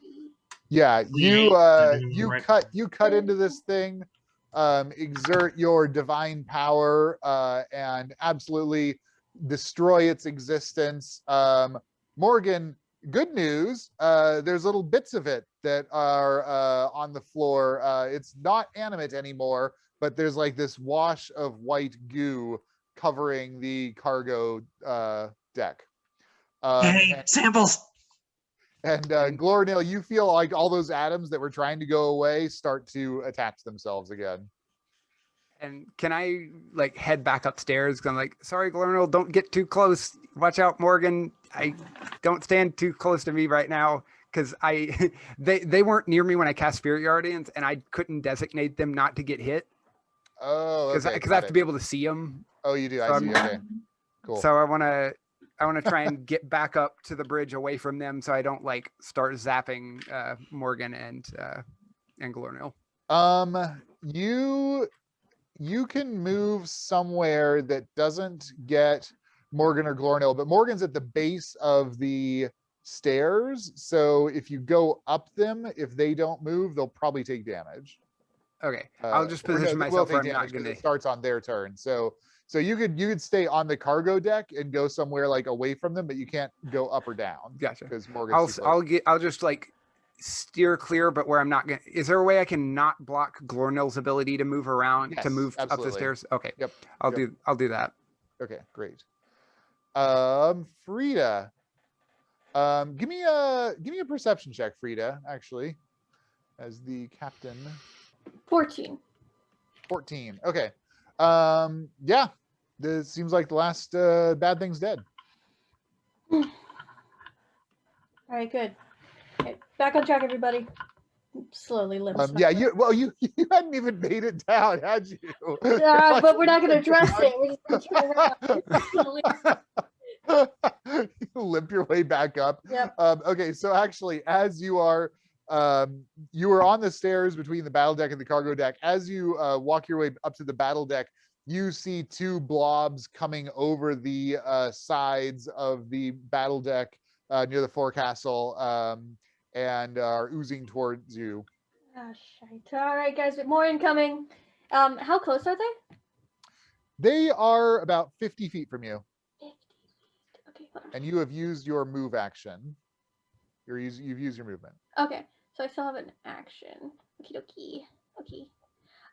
Yeah, you Right. cut into this thing, exert your divine power, and absolutely destroy its existence. Morgan, good news. There's little bits of it that are on the floor. It's not animate anymore, but there's like this wash of white goo covering the cargo deck. Hey, samples. And Gloornil, you feel like all those atoms that were trying to go away start to attach themselves again. And can I like head back upstairs? 'Cause I'm like, sorry, Gloornil, don't get too close. Watch out, Morgan. I don't stand too close to me right now because they weren't near me when I cast Spirit Guardians, and I couldn't designate them not to get hit Oh, because okay. I have to be able to see them. Oh, you do. So I see. Okay, cool. So I want to try and get back up to the bridge away from them, so I don't like start zapping Morgan and Gloornil. You can move somewhere that doesn't get Morgan or Gloornil, but Morgan's at the base of the stairs. So if you go up them, if they don't move, they'll probably take damage. Okay, I'll just Or no, position they will myself take where I'm damage not 'cause gonna. it starts on their turn. So you could stay on the cargo deck and go somewhere like away from them, but you can't go up or down. Gotcha. Because Morgan's too close. I'll just like steer clear, but where I'm not gonna. Is there a way I can not block Gloornil's ability to move around Yes, to move up the absolutely. stairs? Okay. Yep. I'll do that. Okay, great. Frida, give me a perception check, Frida, actually, as the captain. 14. 14. Okay. Yeah, this seems like the last bad thing's dead. All right, good. Okay, back on track, everybody. Slowly limps. Yeah, you hadn't even made it down, had you? But we're not going to address it. We're just going to turn around. Limp your way back up. Yep. Okay, so actually, as you are on the stairs between the battle deck and the cargo deck. As you walk your way up to the battle deck, you see two blobs coming over the sides of the battle deck near the forecastle and are oozing towards you. Oh, shite. All right, guys, more incoming. How close are they? They are about 50 feet from you. 50 feet. Okay, hold on. And you have used your move action. You've used your movement. Okay, so I still have an action. Okie dokie. Okay.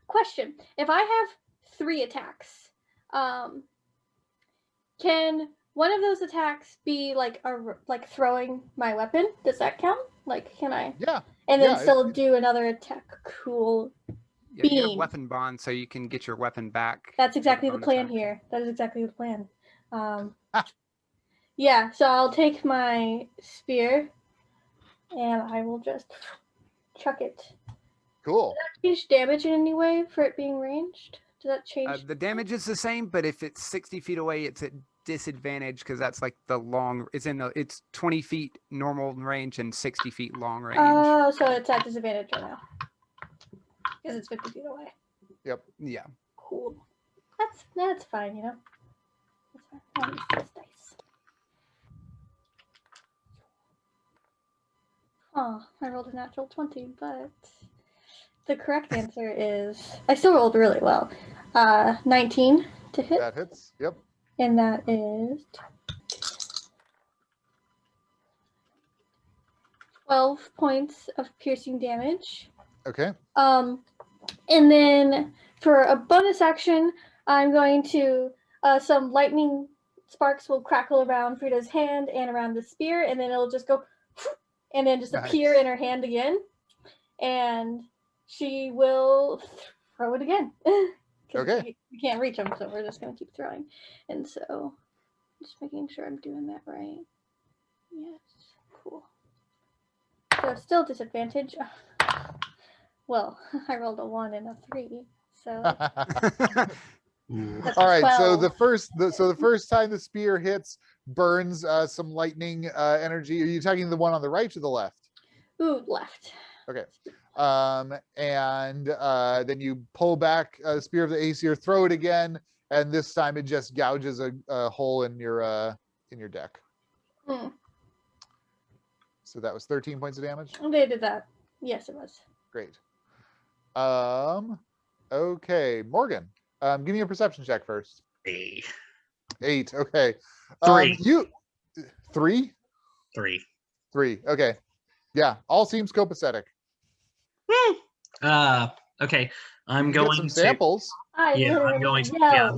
Question: if I have 3 attacks, can one of those attacks be like throwing my weapon? Does that count? Like, can I? Yeah. And then still do another attack. Cool. Yeah, you have weapon bond, so you can get your weapon back. That's exactly the plan here. That is exactly the plan. Yeah, so I'll take my spear and I will just chuck it. Cool. Does that change damage in any way for it being ranged? Does that change? The damage is the same, but if it's 60 feet away, it's at disadvantage because that's like the long. It's 20 feet normal range and 60 feet long range. Oh, so it's at disadvantage right now because it's 50 feet away. Yep. Yeah. Cool. That's fine, you know. That's fine. I'll use this dice. Oh, I rolled a natural 20, but the correct answer is I still rolled really well. 19 to hit. That hits. Yep. And that is 12 points of piercing damage. Okay. And then for a bonus action, I'm going to some lightning sparks will crackle around Frida's hand and around the spear, and then it'll just go and then just appear in her hand again, and she will throw it again. Okay. We can't reach them, so we're just going to keep throwing. And so, just making sure I'm doing that right. Yes, cool. So still disadvantage. Well, I rolled a 1 and a 3, so Ooh. that's All right, so 12. the first time the spear hits, burns some lightning energy. Are you talking the one on the right or the left? Ooh, left. Okay. And then you pull back the spear of the Aesir, throw it again, and this time it just gouges a hole in your deck. Hmm. So that was 13 points of damage. They did that. Yes, it was. Great. Okay, Morgan. Give me a perception check first. 8. 8. Okay. 3. You 3? 3. 3. Okay. Yeah, all seems copacetic. Okay. I'm You can going get some to samples. Yeah, I'm going to yeah,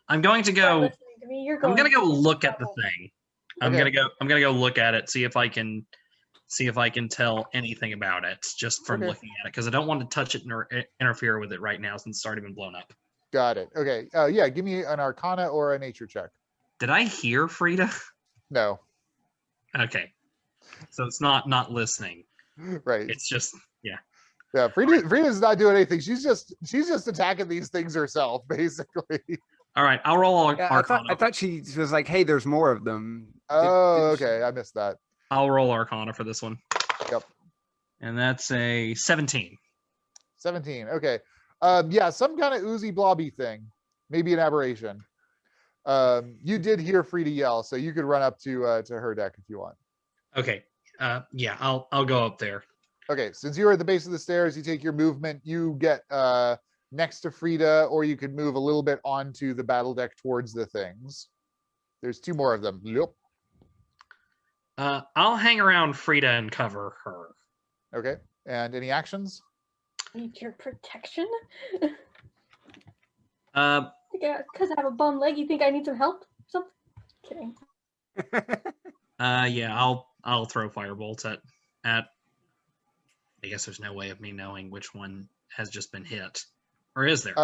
I'm going to go listening to me. You're I'm going gonna go to look at the trouble. thing. I'm Okay. gonna go look at it, see if I can tell anything about it just from Okay. looking at it, because I don't want to touch it or interfere with it right now since it's already been blown up. Got it. Okay. Yeah, give me an Arcana or a Nature check. Did I hear Frida? No. Okay. So it's not listening. Right. It's just Yeah, Frida's not doing anything. She's just attacking these things herself, basically. all right. I'll roll Yeah, Arcana. I thought she was like, "Hey, there's more of them." Oh, Did she- okay. I missed that. I'll roll Arcana for this one. Yep. And that's a 17. 17. Okay. Yeah, some kind of oozy blobby thing. Maybe an aberration. You did hear Frida yell, so you could run up to her deck if you want. Okay. Yeah, I'll go up there. Okay, since you're at the base of the stairs, you take your movement, you get next to Frida, or you could move a little bit onto the battle deck towards the things. There's 2 more of them. Yep. I'll hang around Frida and cover her. Okay. And any actions? Need your protection? Because I have a bum leg, you think I need some help? Something? Kidding. yeah, I'll throw firebolts at. I guess there's no way of me knowing which one has just been hit, or is there?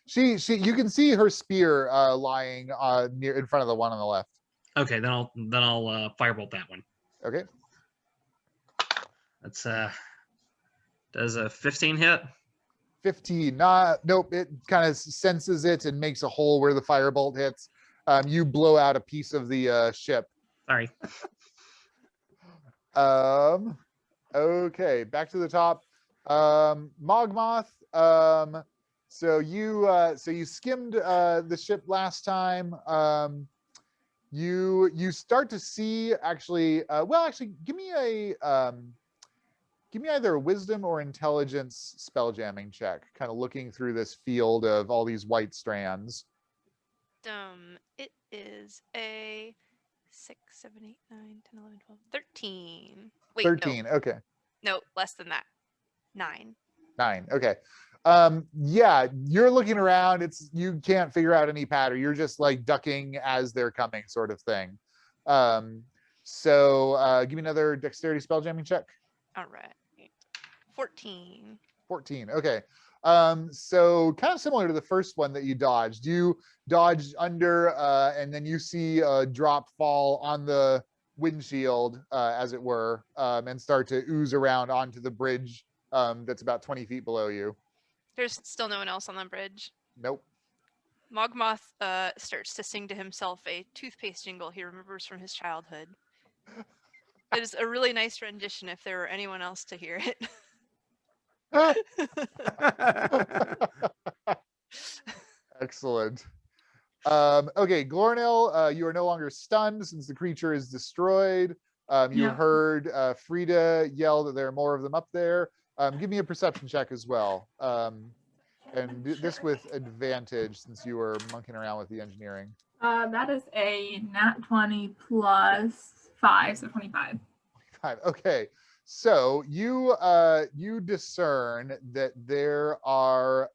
She you can see her spear lying near in front of the one on the left. Okay, then I'll firebolt that one. Okay. That's does a 15 hit? 15. Nope. It kind of senses it and makes a hole where the firebolt hits. You blow out a piece of the ship. Sorry. Okay, back to the top. Mogmoth. So you skimmed the ship last time. You start to see actually. Give me either a wisdom or intelligence spell jamming check. Kind of looking through this field of all these white strands. It is a 6, 7, 8, 9, 10, 11, 12, 13. Wait, 13. Okay. No, less than that. 9. 9. Okay. Yeah, you're looking around. You can't figure out any pattern. You're just like ducking as they're coming, sort of thing. So give me another dexterity spell jamming check. All right. 14. 14. Okay. So kind of similar to the first one that you dodged. You dodged under, and then you see a drop fall on the windshield, as it were, and start to ooze around onto the bridge that's about 20 feet below you. There's still no one else on the bridge. Nope. Mogmoth starts to sing to himself a toothpaste jingle he remembers from his childhood. It is a really nice rendition if there were anyone else to hear it. Excellent. Okay, Gloornil, you are no longer stunned since the creature is destroyed. You heard Frida yell that there are more of them up there. Give me a perception check as well. And this with advantage since you were monkeying around with the engineering. That is a nat 20 plus 5, so 25. Okay. So you discern that there are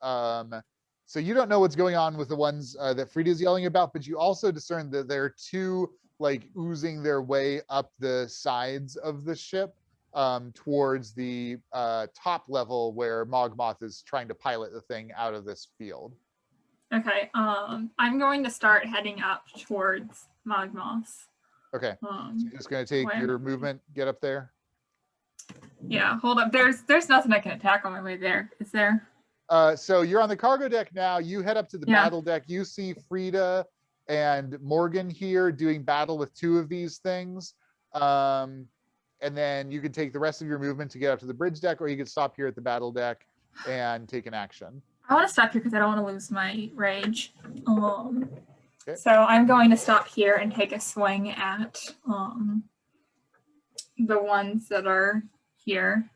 so you don't know what's going on with the ones that Frida's yelling about, but you also discern that there are 2 like oozing their way up the sides of the ship towards the top level where Mogmoth is trying to pilot the thing out of this field. Okay, I'm going to start heading up towards Mogmoth. Okay. So you're just going to take where- your movement, get up there. Yeah, hold up. There's nothing I can attack on my way there. Is there? So you're on the cargo deck now. You head up to the Yeah. battle deck. You see Frida and Morgan here doing battle with 2 of these things. And then you can take the rest of your movement to get up to the bridge deck, or you could stop here at the battle deck and take an action. I want to stop here because I don't want to lose my rage. Okay. So I'm going to stop here and take a swing at the ones that are here.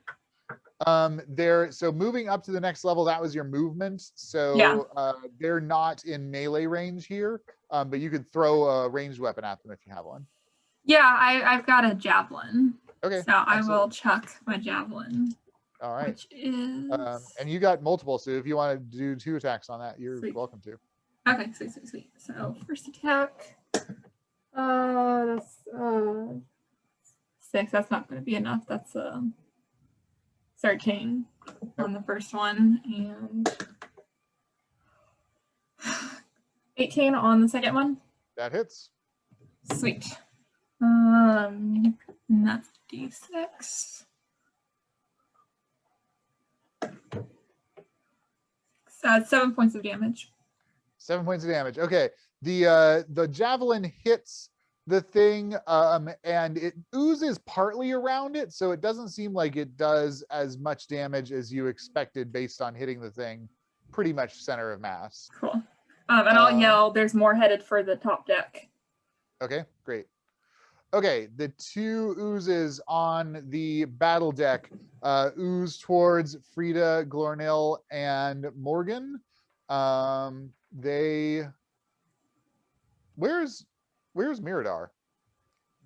So moving up to the next level, that was your movement. So Yeah. They're not in melee range here, but you could throw a ranged weapon at them if you have one. Yeah, I've got a javelin. Okay. So I excellent. will chuck my javelin. All right. Which is... and you got multiple, so if you want to do 2 attacks on that, you're Sweet. welcome to. Okay, sweet. So first attack. That's 6. That's not going to be enough. That's 13 on the first one, and 18 on the second one. That hits. Sweet. And that's D6. 7 points of damage. 7 points of damage. Okay. The javelin hits the thing, and it oozes partly around it, so it doesn't seem like it does as much damage as you expected based on hitting the thing pretty much center of mass. Cool. And I'll yell, there's more headed for the top deck. Okay, great. Okay, the 2 oozes on the battle deck ooze towards Frida, Gloornil, and Morgan. Where's Miradar?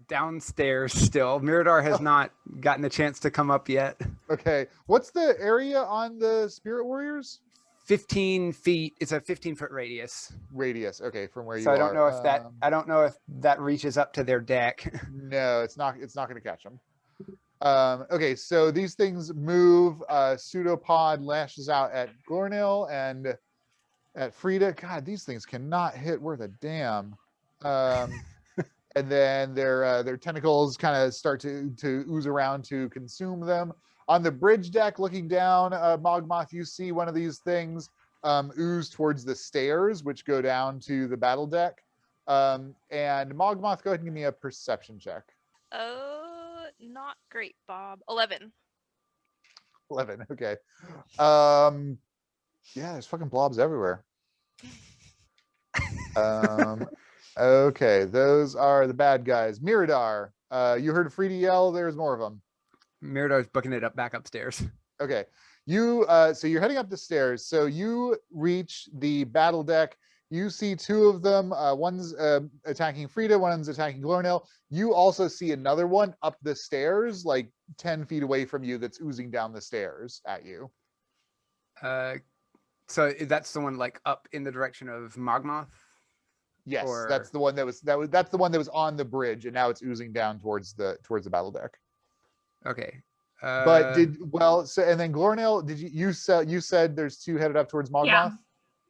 Downstairs still. Miradar has not gotten a chance to come up yet. Okay, what's the area on the Spirit Warriors? 15 feet. It's a 15-foot radius. Radius. Okay, from where you So are. I don't know if that. I don't know if that reaches up to their deck. No, it's not. It's not going to catch them. Okay, so these things move. Pseudopod lashes out at Gloornil and at Frida. God, these things cannot hit worth a damn. And then their tentacles kind of start to ooze around to consume them. On the bridge deck, looking down, Mogmoth, you see one of these things ooze towards the stairs, which go down to the battle deck. And Mogmoth, go ahead and give me a perception check. Oh, not great, Bob. 11. 11, okay. Yeah, there's fucking blobs everywhere. Okay, those are the bad guys. Miradar, you heard Frida yell, there's more of them. Miradar's booking it up back upstairs. Okay, so you're heading up the stairs. So you reach the battle deck. You see 2 of them. One's attacking Frida, one's attacking Gloornil. You also see another one up the stairs, like 10 feet away from you, that's oozing down the stairs at you. So that's the one like up in the direction of Mogmoth? Yes, Or... that's the one that's the one that was on the bridge, and now it's oozing down towards the battle deck. Okay. But and then Gloornil, you said there's 2 headed up towards Mogmoth?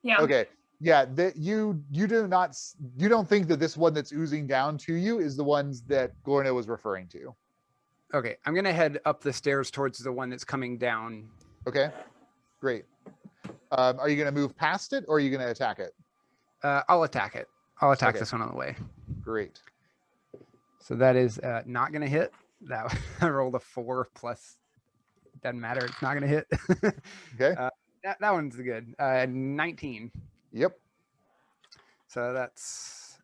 Yeah. Okay. Yeah, you don't think that this one that's oozing down to you is the ones that Gloornil was referring to. Okay, I'm gonna head up the stairs towards the one that's coming down. Okay, great. Are you gonna move past it, or are you gonna attack it? I'll attack it. I'll attack this one on the way. Great. So that is not gonna hit. That I rolled a 4 plus. Doesn't matter. It's not gonna hit. Okay. That one's good. 19. Yep. So that's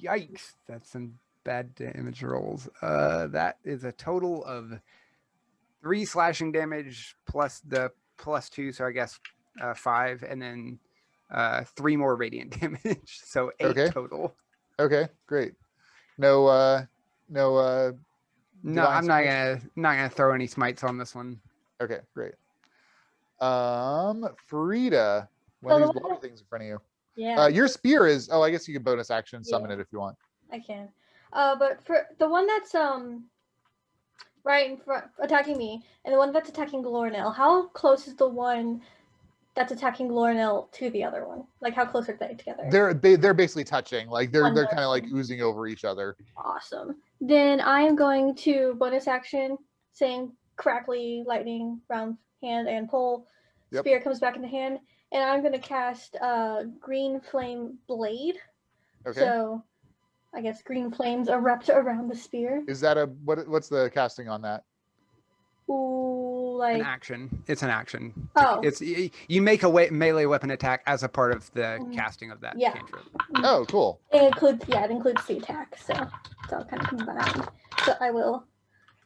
yikes. That's some bad damage rolls. That is a total of 3 slashing damage plus the +2, so I guess 5, and then 3 more radiant damage. So 8 total. Okay, great. No, I'm not gonna throw any smites on this one. Okay, great. Frida, one of these bloody things in front of you. Yeah. Your spear is. Oh, I guess you can bonus action summon it if you want. I can. But for the one that's right in front attacking me, and the one that's attacking Gloornil, how close is the one that's attacking Gloornil to the other one? Like, how close are they together? They're basically touching. Like they're One kind of like direction. oozing over each other. Awesome. Then I am going to bonus action, saying crackly lightning round hand and pole. Yep. Spear comes back into hand, and I'm going to cast green flame blade. Okay. So I guess green flames erupt around the spear. Is that a what's the casting on that? Ooh, An like action. It's an action. Oh. It's you make a melee weapon attack as a part of the casting of that Yeah. cantrip. Oh, cool. it includes the attack, so it's all kind of combined. So I will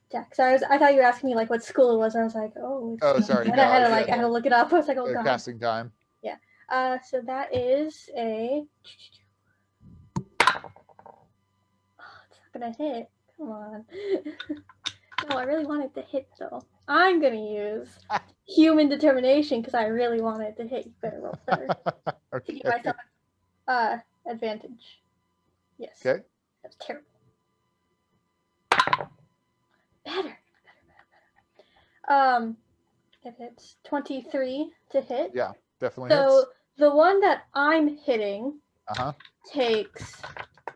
attack. So I thought you were asking me like what school it was. I was like, oh. Oh, sorry. And No, I had to yeah, I had to look it up. I was like, oh god. casting time. So that is a. Oh, it's not gonna hit. Come on. No, I really want it to hit though. I'm gonna use human determination because I really want it to hit. You better roll first. To Okay. give myself advantage. Yes. Okay. That's terrible. Better. If it's 23 to hit. Yeah, definitely So hits. the one that I'm hitting Uh-huh. takes,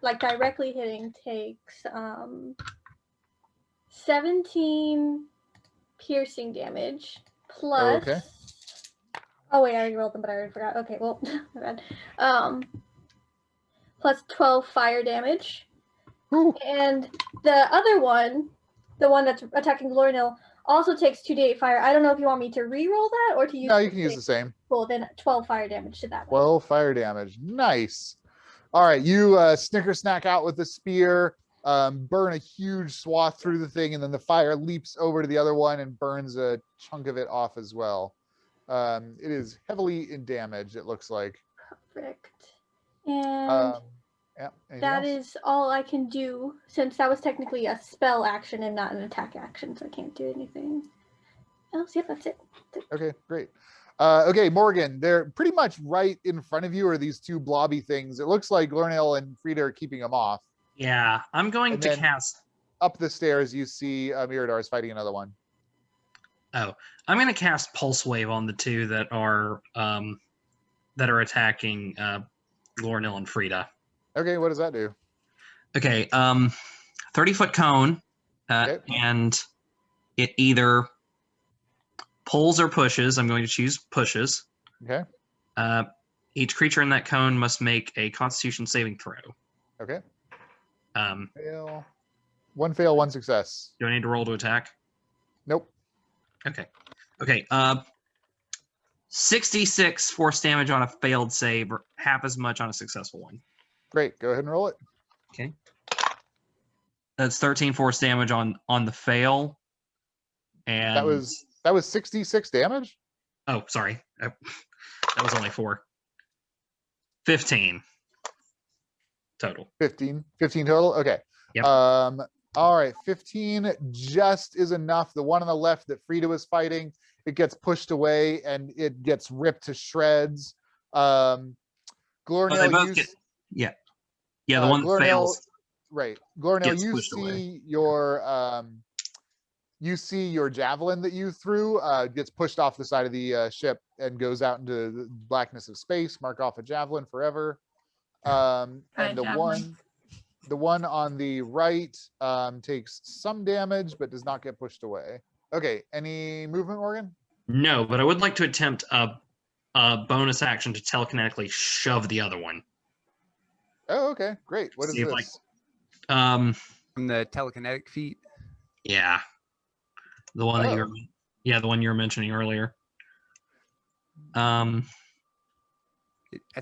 like directly hitting, takes 17 piercing damage plus. Okay. Oh wait, I already rolled them, but I already forgot. Okay, well, my bad. Plus 12 fire damage. Whew. And the other one, the one that's attacking Gloornil, also takes 2d8 fire. I don't know if you want me to re-roll that or to use. No, you can use the same. Cool, then 12 fire damage to that one. 12 fire damage. Nice. All right, you snicker snack out with the spear, burn a huge swath through the thing, and then the fire leaps over to the other one and burns a chunk of it off as well. It is heavily in damage, it looks like. Perfect. And Yeah. that Else? is all I can do, since that was technically a spell action and not an attack action, so I can't do anything else. Yep, that's it. Okay, great. Okay, Morgan, they're pretty much right in front of you are these two blobby things. It looks like Gloornil and Frida are keeping them off. Yeah, I'm going And to then- cast. Up the stairs, you see Miradar is fighting another one. Oh, I'm going to cast Pulse Wave on the two that are attacking Gloornil and Frida. Okay, what does that do? Okay, 30-foot cone, Okay. and it either pulls or pushes. I'm going to choose pushes. Okay. Each creature in that cone must make a Constitution saving throw. Okay. Do Fail. One fail, one success. I need to roll to attack? Nope. Okay. Okay. 66 force damage on a failed save, or half as much on a successful one. Great. Go ahead and roll it. Okay. That's 13 force damage on the fail. And That was 66 damage? oh, sorry. That was only 4. 15 total. 15 total. Okay. Yep. All right. 15 just is enough. The one on the left that Frida was fighting, it gets pushed away and it gets ripped to shreds. Gloornil, they both Yeah, the one that Gloornil, fails. Right. Gloornil, Gets you pushed away. see your javelin that you threw gets pushed off the side of the ship and goes out into the blackness of space. Mark off a javelin forever. And javelin. the one on the right takes some damage but does not get pushed away. Okay. Any movement, Morgan? No, but I would like to attempt a bonus action to telekinetically shove the other one. Oh, okay. Great. What is See if, this? like, From the telekinetic feat. yeah, the one that Oh. the one you were mentioning earlier. I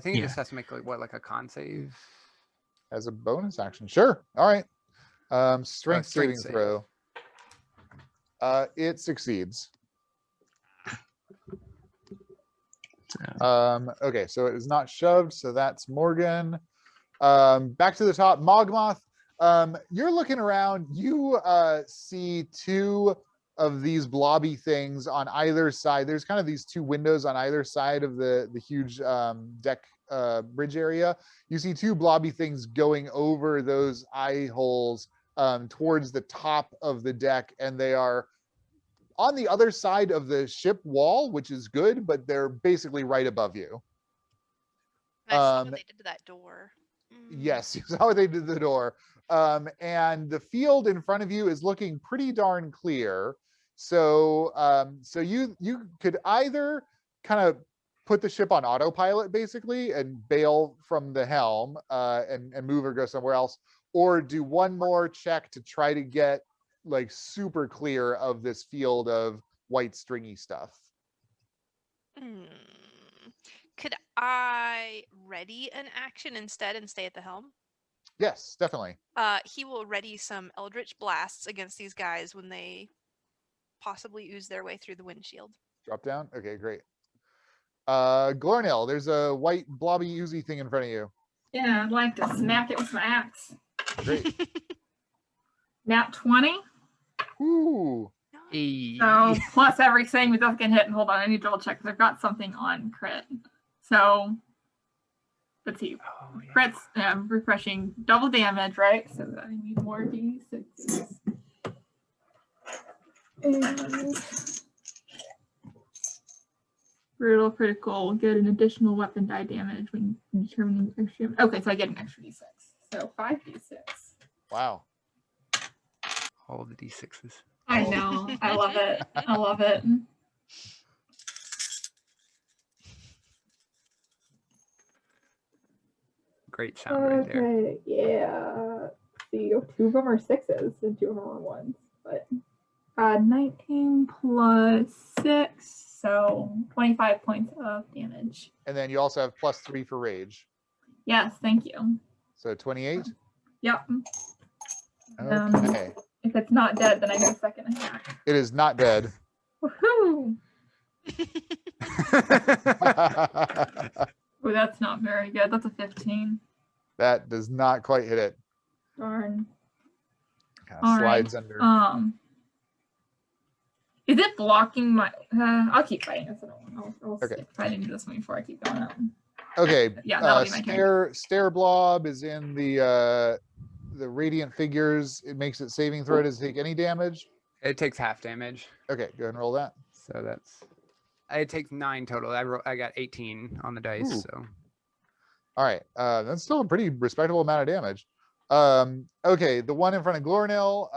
think it Yeah. just has to make like a con save. As a bonus action. Sure. All right. Strength saving strength save. throw. It succeeds. Okay, so it is not shoved, so that's Morgan. Back to the top, Mogmoth. You're looking around. You see two of these blobby things on either side. There's kind of these two windows on either side of the huge deck bridge area. You see two blobby things going over those eye holes towards the top of the deck, and they are on the other side of the ship wall, which is good, but they're basically right above you. And I saw what they did to that door. Yes, you saw what they did to the door. And the field in front of you is looking pretty darn clear. So so you could either kind of put the ship on autopilot basically and bail from the helm and move or go somewhere else, or do one more check to try to get like super clear of this field of white stringy stuff. Could I ready an action instead and stay at the helm? Yes, definitely. He will ready some Eldritch Blasts against these guys when they possibly ooze their way through the windshield. Drop down. Okay, great. Gloornil, there's a white blobby oozy thing in front of you. Yeah, I'd like to smack it with my axe. Great. Nat 20. Ooh. Hey. So plus everything we both can hit. And hold on, I need to double check because I've got something on crit. So let's see. Oh, yeah. Crits, refreshing, double damage, right? So I need more d6s. And brutal critical, get an additional weapon die damage when determining extra. Okay, so I get an extra d6. So 5d6. Wow. All the d6s. I know. I love it. I love it. Great sound right there. Okay, yeah. See, 2 of them are 6s and 2 of them are 1s. But 19 plus 6, so 25 points of damage. And then you also have +3 for rage. Yes, thank you. So 28. Yep. Okay. If it's not dead, then I get a second attack. It is not dead. Woohoo! Oh, that's not very good. That's a 15. That does not quite hit it. Darn. Kind of All slides right. under. Is it blocking my? I'll keep fighting this. I'll Okay. stick fighting this one before I keep going up. Okay. Yeah, that'll be my turn. Stare blob is in the radiant figures. It makes it saving throw. Does it take any damage? It takes half damage. Okay, go ahead and roll that. So that's. It takes 9 total. I got 18 on the dice. Ooh. So. All right. That's still a pretty respectable amount of damage. Okay, the one in front of Gloornil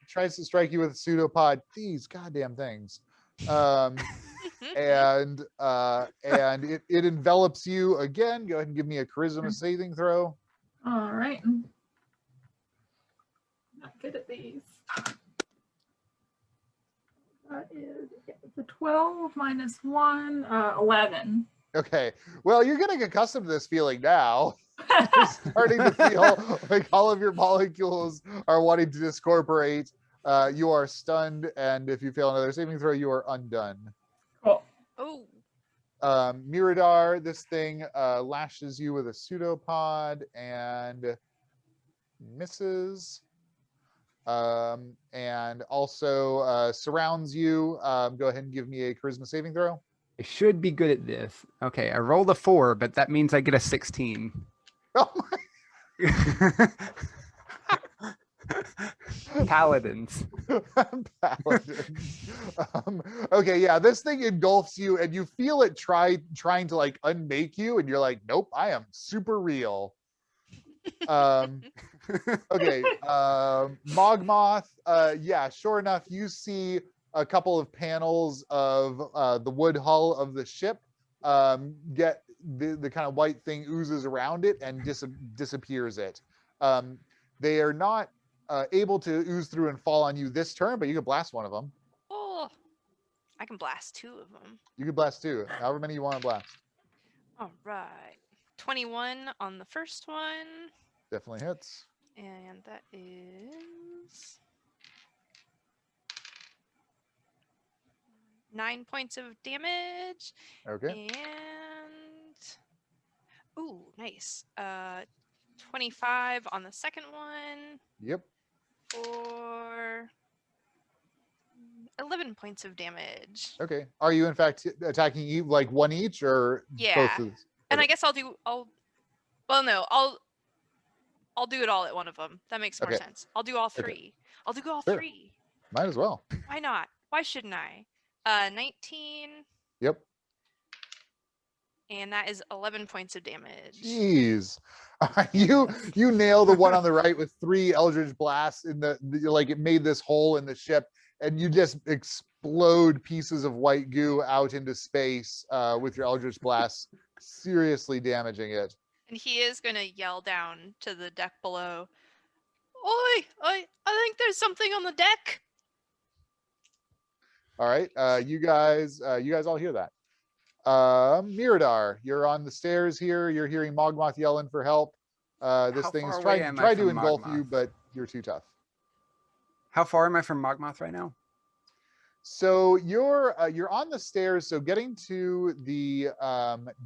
tries to strike you with a pseudopod. These goddamn things. And it envelops you again. Go ahead and give me a charisma saving throw. All right. Not good at these. That is the 12 minus 1, 11. Okay. Well, you're getting accustomed to this feeling now. You're starting to feel like all of your molecules are wanting to discorporate. You are stunned, and if you fail another saving throw, you are undone. Cool. Oh. Miradar, this thing lashes you with a pseudopod and misses. And also surrounds you. Go ahead and give me a charisma saving throw. I should be good at this. Okay, I rolled a 4, but that means I get a 16. Oh my. Paladins. Paladins. Okay, yeah, this thing engulfs you, and you feel it trying to like unmake you, and you're like, nope, I am super real. Okay, Mogmoth. Yeah, sure enough, you see a couple of panels of the wood hull of the ship get the kind of white thing oozes around it and disappears it. They are not able to ooze through and fall on you this turn, but you can blast one of them. Oh, I can blast 2 of them. You can blast 2, however many you want to blast. All right. 21 on the first one. Definitely hits. And that is 9 points of damage. Okay. And ooh, nice. 25 on the second one. Yep. For 11 points of damage. Okay. Are you in fact attacking like one each or Yeah. both of these? And Okay. I guess I'll do it all at one of them. That makes more Okay. sense. I'll do all Okay. 3. I'll do all Sure. 3. Might as well. Why not? Why shouldn't I? 19. Yep. And that is 11 points of damage. Jeez. You nail the one on the right with 3 Eldritch blasts in like it made this hole in the ship, and you just explode pieces of white goo out into space with your Eldritch blasts, seriously damaging it. And he is going to yell down to the deck below. Oi! I think there's something on the deck. All right. You guys all hear that. Miradar, you're on the stairs here. You're hearing Mogmoth yelling for help. This How thing is far away am I tried to from engulf Mogmoth? you, but you're too tough. How far am I from Mogmoth right now? So you're on the stairs. So getting to the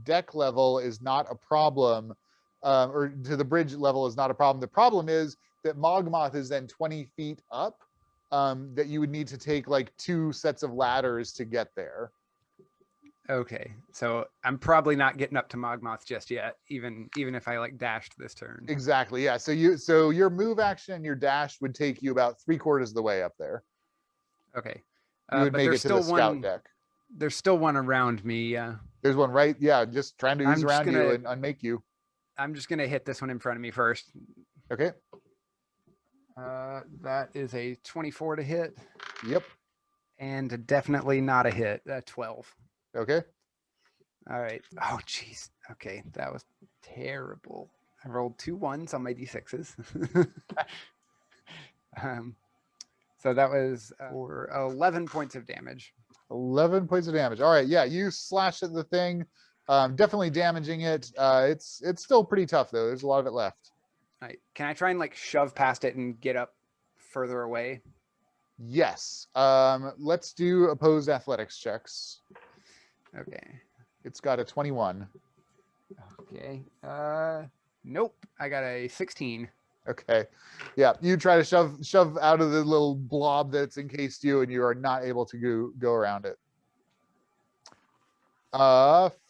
deck level is not a problem, or to the bridge level is not a problem. The problem is that Mogmoth is then 20 feet up. That you would need to take like 2 sets of ladders to get there. Okay, so I'm probably not getting up to Mogmoth just yet, even if I like dashed this turn. Exactly. Yeah. So your move action and your dash would take you about 3/4 of the way up there. Okay. You would but make there's it to the still scout one. deck. There's still one around me. Yeah. There's one right. Yeah, just trying to ooze I'm just around you gonna- and unmake you. I'm just gonna hit this one in front of me first. Okay. That is a 24 to hit, Yep. and definitely not a hit. 12. Okay. All right. Oh, jeez. Okay, that was terrible. I rolled 2 1s on my d6s. So that was for 11 points of damage. 11 points of damage. All right. Yeah, you slash at the thing, definitely damaging it. It's still pretty tough though. There's a lot of it left. All right. Can I try and like shove past it and get up further away? Yes. Let's do opposed athletics checks. Okay. It's got a 21. Okay. Nope. I got a 16. Okay. Yeah, you try to shove out of the little blob that's encased you, and you are not able to go around it.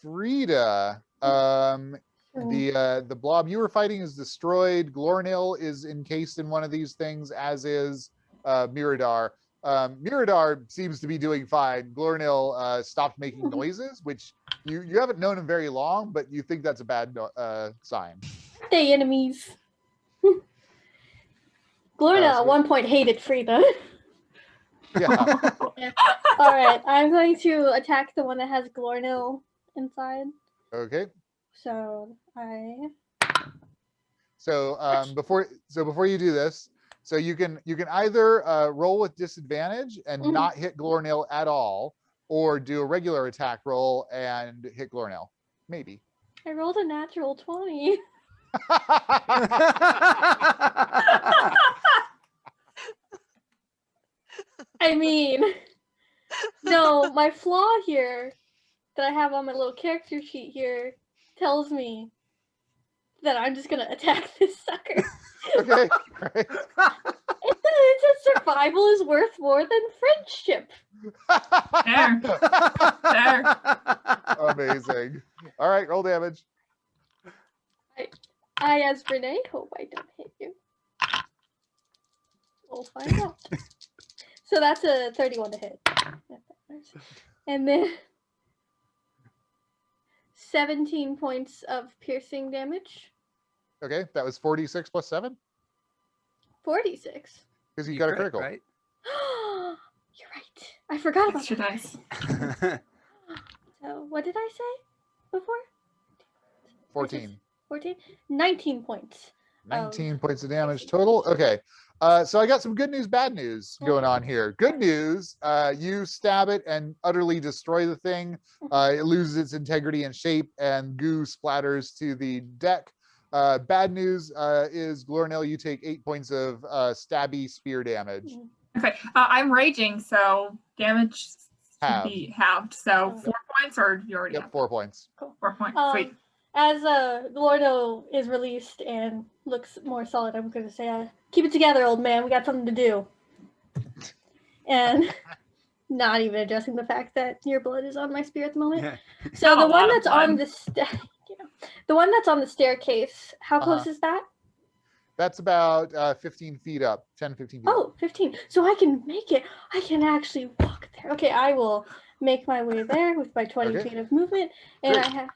Frida, the blob you were fighting is destroyed. Gloornil is encased in one of these things, as is Miradar. Miradar seems to be doing fine. Gloornil stopped making noises, which you haven't known him very long, but you think that's a bad sign. They enemies. Gloornil at one point hated Frida. Yeah. All right, I'm going to attack the one that has Gloornil inside. Okay. So before you do this, so you can either roll with disadvantage and not hit Gloornil at all, or do a regular attack roll and hit Gloornil. Maybe. I rolled a natural 20. I mean, no, my flaw here that I have on my little character sheet here tells me that I'm just gonna attack this sucker. Okay, great. It says survival is worth more than friendship. There. Amazing. All right, roll damage. I, as Renee, hope I don't hit you. We'll find out. So that's a 31 to hit. And then 17 points of piercing damage. Okay, that was 46 plus 7? 46. Because you got a crit, critical. right? You're right. I forgot about Extra that. dice. So what did I say before? 14. 14? 19 points. 19 points of damage total. Okay. So I got some good news, bad news going on here. Good news, you stab it and utterly destroy the thing. It loses its integrity and shape, and goo splatters to the deck. Bad news is, Gloornil, you take 8 points of stabby spear damage. Okay, I'm raging, so damage should be halved. So 4 points, or you already Yep, have 4 points. Cool. 4 points. Sweet. As Gloornil is released and looks more solid, I'm going to say, keep it together, old man. We got something to do. And not even addressing the fact that your blood is on my spear at the moment. Yeah. So Not the a one lot of that's on blood. the one that's on the staircase, how close is that? That's about 15 feet up, 10, 15 feet. Oh, 15. So I can make it. I can actually walk there. Okay, I will make my way there with my 20 Okay. feet of movement, and Great. I have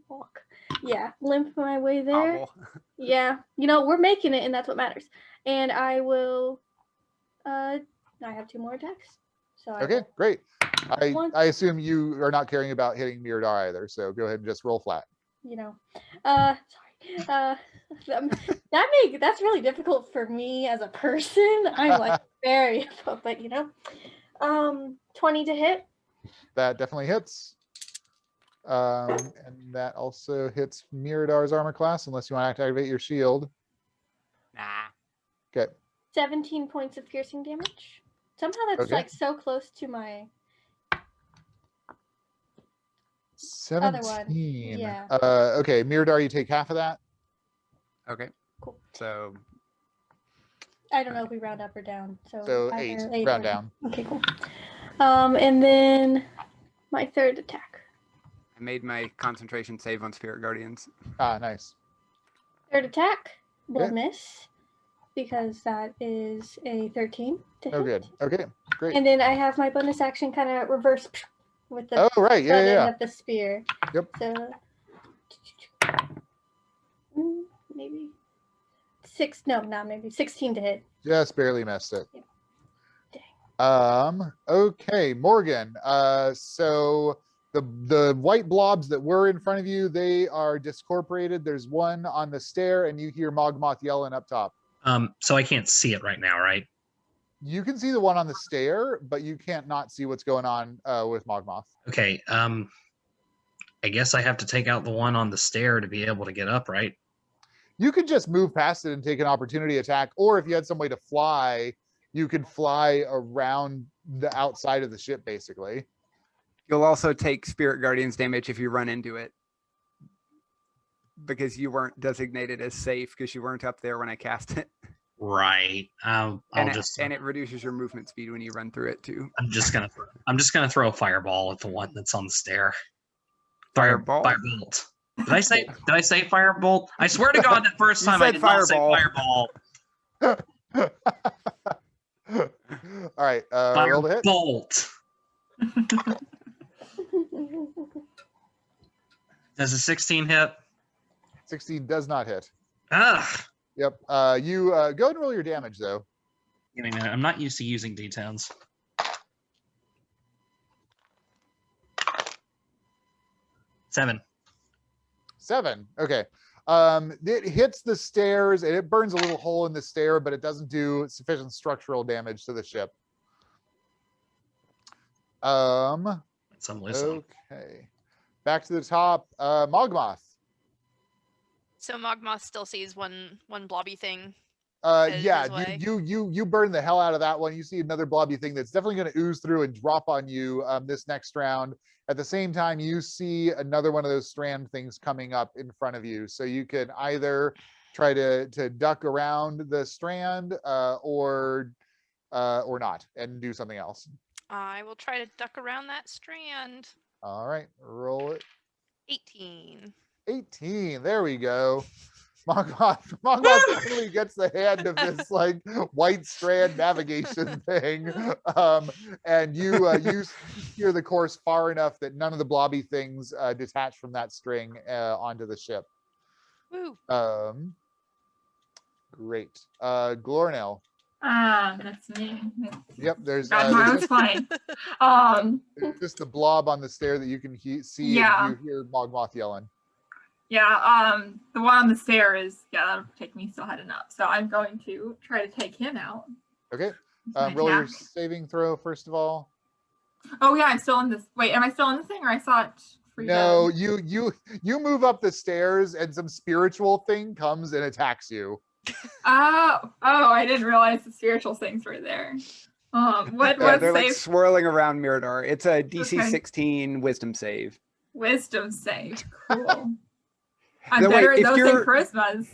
walk. Yeah, limp my way there. Hobble. Yeah, you know, we're making it, and that's what matters. And I will. I have 2 more attacks. So I Okay, will, great. One. I assume you are not caring about hitting Miradar either, so go ahead and just roll flat. you know, sorry. That's really difficult for me as a person. I'm like very, but you know, 20 to hit. That definitely hits. And that also hits Miradar's armor class, unless you want to activate your shield. Nah. Okay. 17 points of piercing damage. Somehow that's Okay. like so close to my 17. other one. Yeah. Okay, Miradar, you take half of that. Okay. Cool. So I don't know if we round up or down. So either 8, round down. Okay, cool. And then my third attack. I made my concentration save on Spirit Guardians. Ah, nice. Third attack will Okay. miss because that is a 13 to Oh, hit. good. Okay, great. And then I have my bonus action kind of reverse with the Oh, right. butt end Yeah. of the spear. Yep. So maybe 16 to hit. Just barely missed it. Yeah. Okay, Morgan. So the white blobs that were in front of you, they are discorporated. There's one on the stair, and you hear Mogmoth yelling up top. So I can't see it right now, right? You can see the one on the stair, but you can't not see what's going on with Mogmoth. Okay. I guess I have to take out the one on the stair to be able to get up, right? You could just move past it and take an opportunity attack, or if you had some way to fly, you could fly around the outside of the ship, basically. You'll also take Spirit Guardians damage if you run into it. Because you weren't designated as safe because you weren't up there when I cast it. Right. And it reduces your movement speed when you run through it too. I'm just gonna throw a fireball at the one that's on the stair. Fireball? Firebolt. Did I say firebolt? I swear to God, that first You time I said did not say fireball. fireball. All right, roll to hit. Firebolt. Does a 16 hit? 16 does not hit. Ugh. Yep. You go ahead and roll your damage, though. Give me a minute. I'm not used to using D10s. 7. 7. Okay. It hits the stairs and it burns a little hole in the stair, but it doesn't do sufficient structural damage to the ship. So I'm listening. Okay. Back to the top. Mogmoth. So Mogmoth still sees one blobby thing. Yeah, his way. you burn the hell out of that one. You see another blobby thing that's definitely going to ooze through and drop on you this next round. At the same time, you see another one of those strand things coming up in front of you. So you can either try to duck around the strand or not and do something else. I will try to duck around that strand. All right, roll it. 18. 18. There we go. Mogmoth finally gets the hand of this like white strand navigation thing, and you steer the course far enough that none of the blobby things detach from that string onto the ship. Woo. Great. Gloornil. That's me. Yep. There's Godmire's fine. there's just the blob on the stair that you can see. Yeah. And you hear Mogmoth yelling. Yeah, the one on the stair is, that'll take me still heading up. So I'm going to try to take him out. Okay. My Roll your attack. saving throw first of all. Oh yeah, I'm still in this. Wait, am I still in the thing, or I saw it? No, you move up the stairs and some spiritual thing comes and attacks you. Oh, I didn't realize the spiritual things were there. What Yeah, was they're like save? swirling around Miradar. It's a DC Okay. 16 wisdom save. Wisdom save. Cool. I'm No, wait, better at if those than you're- charismas.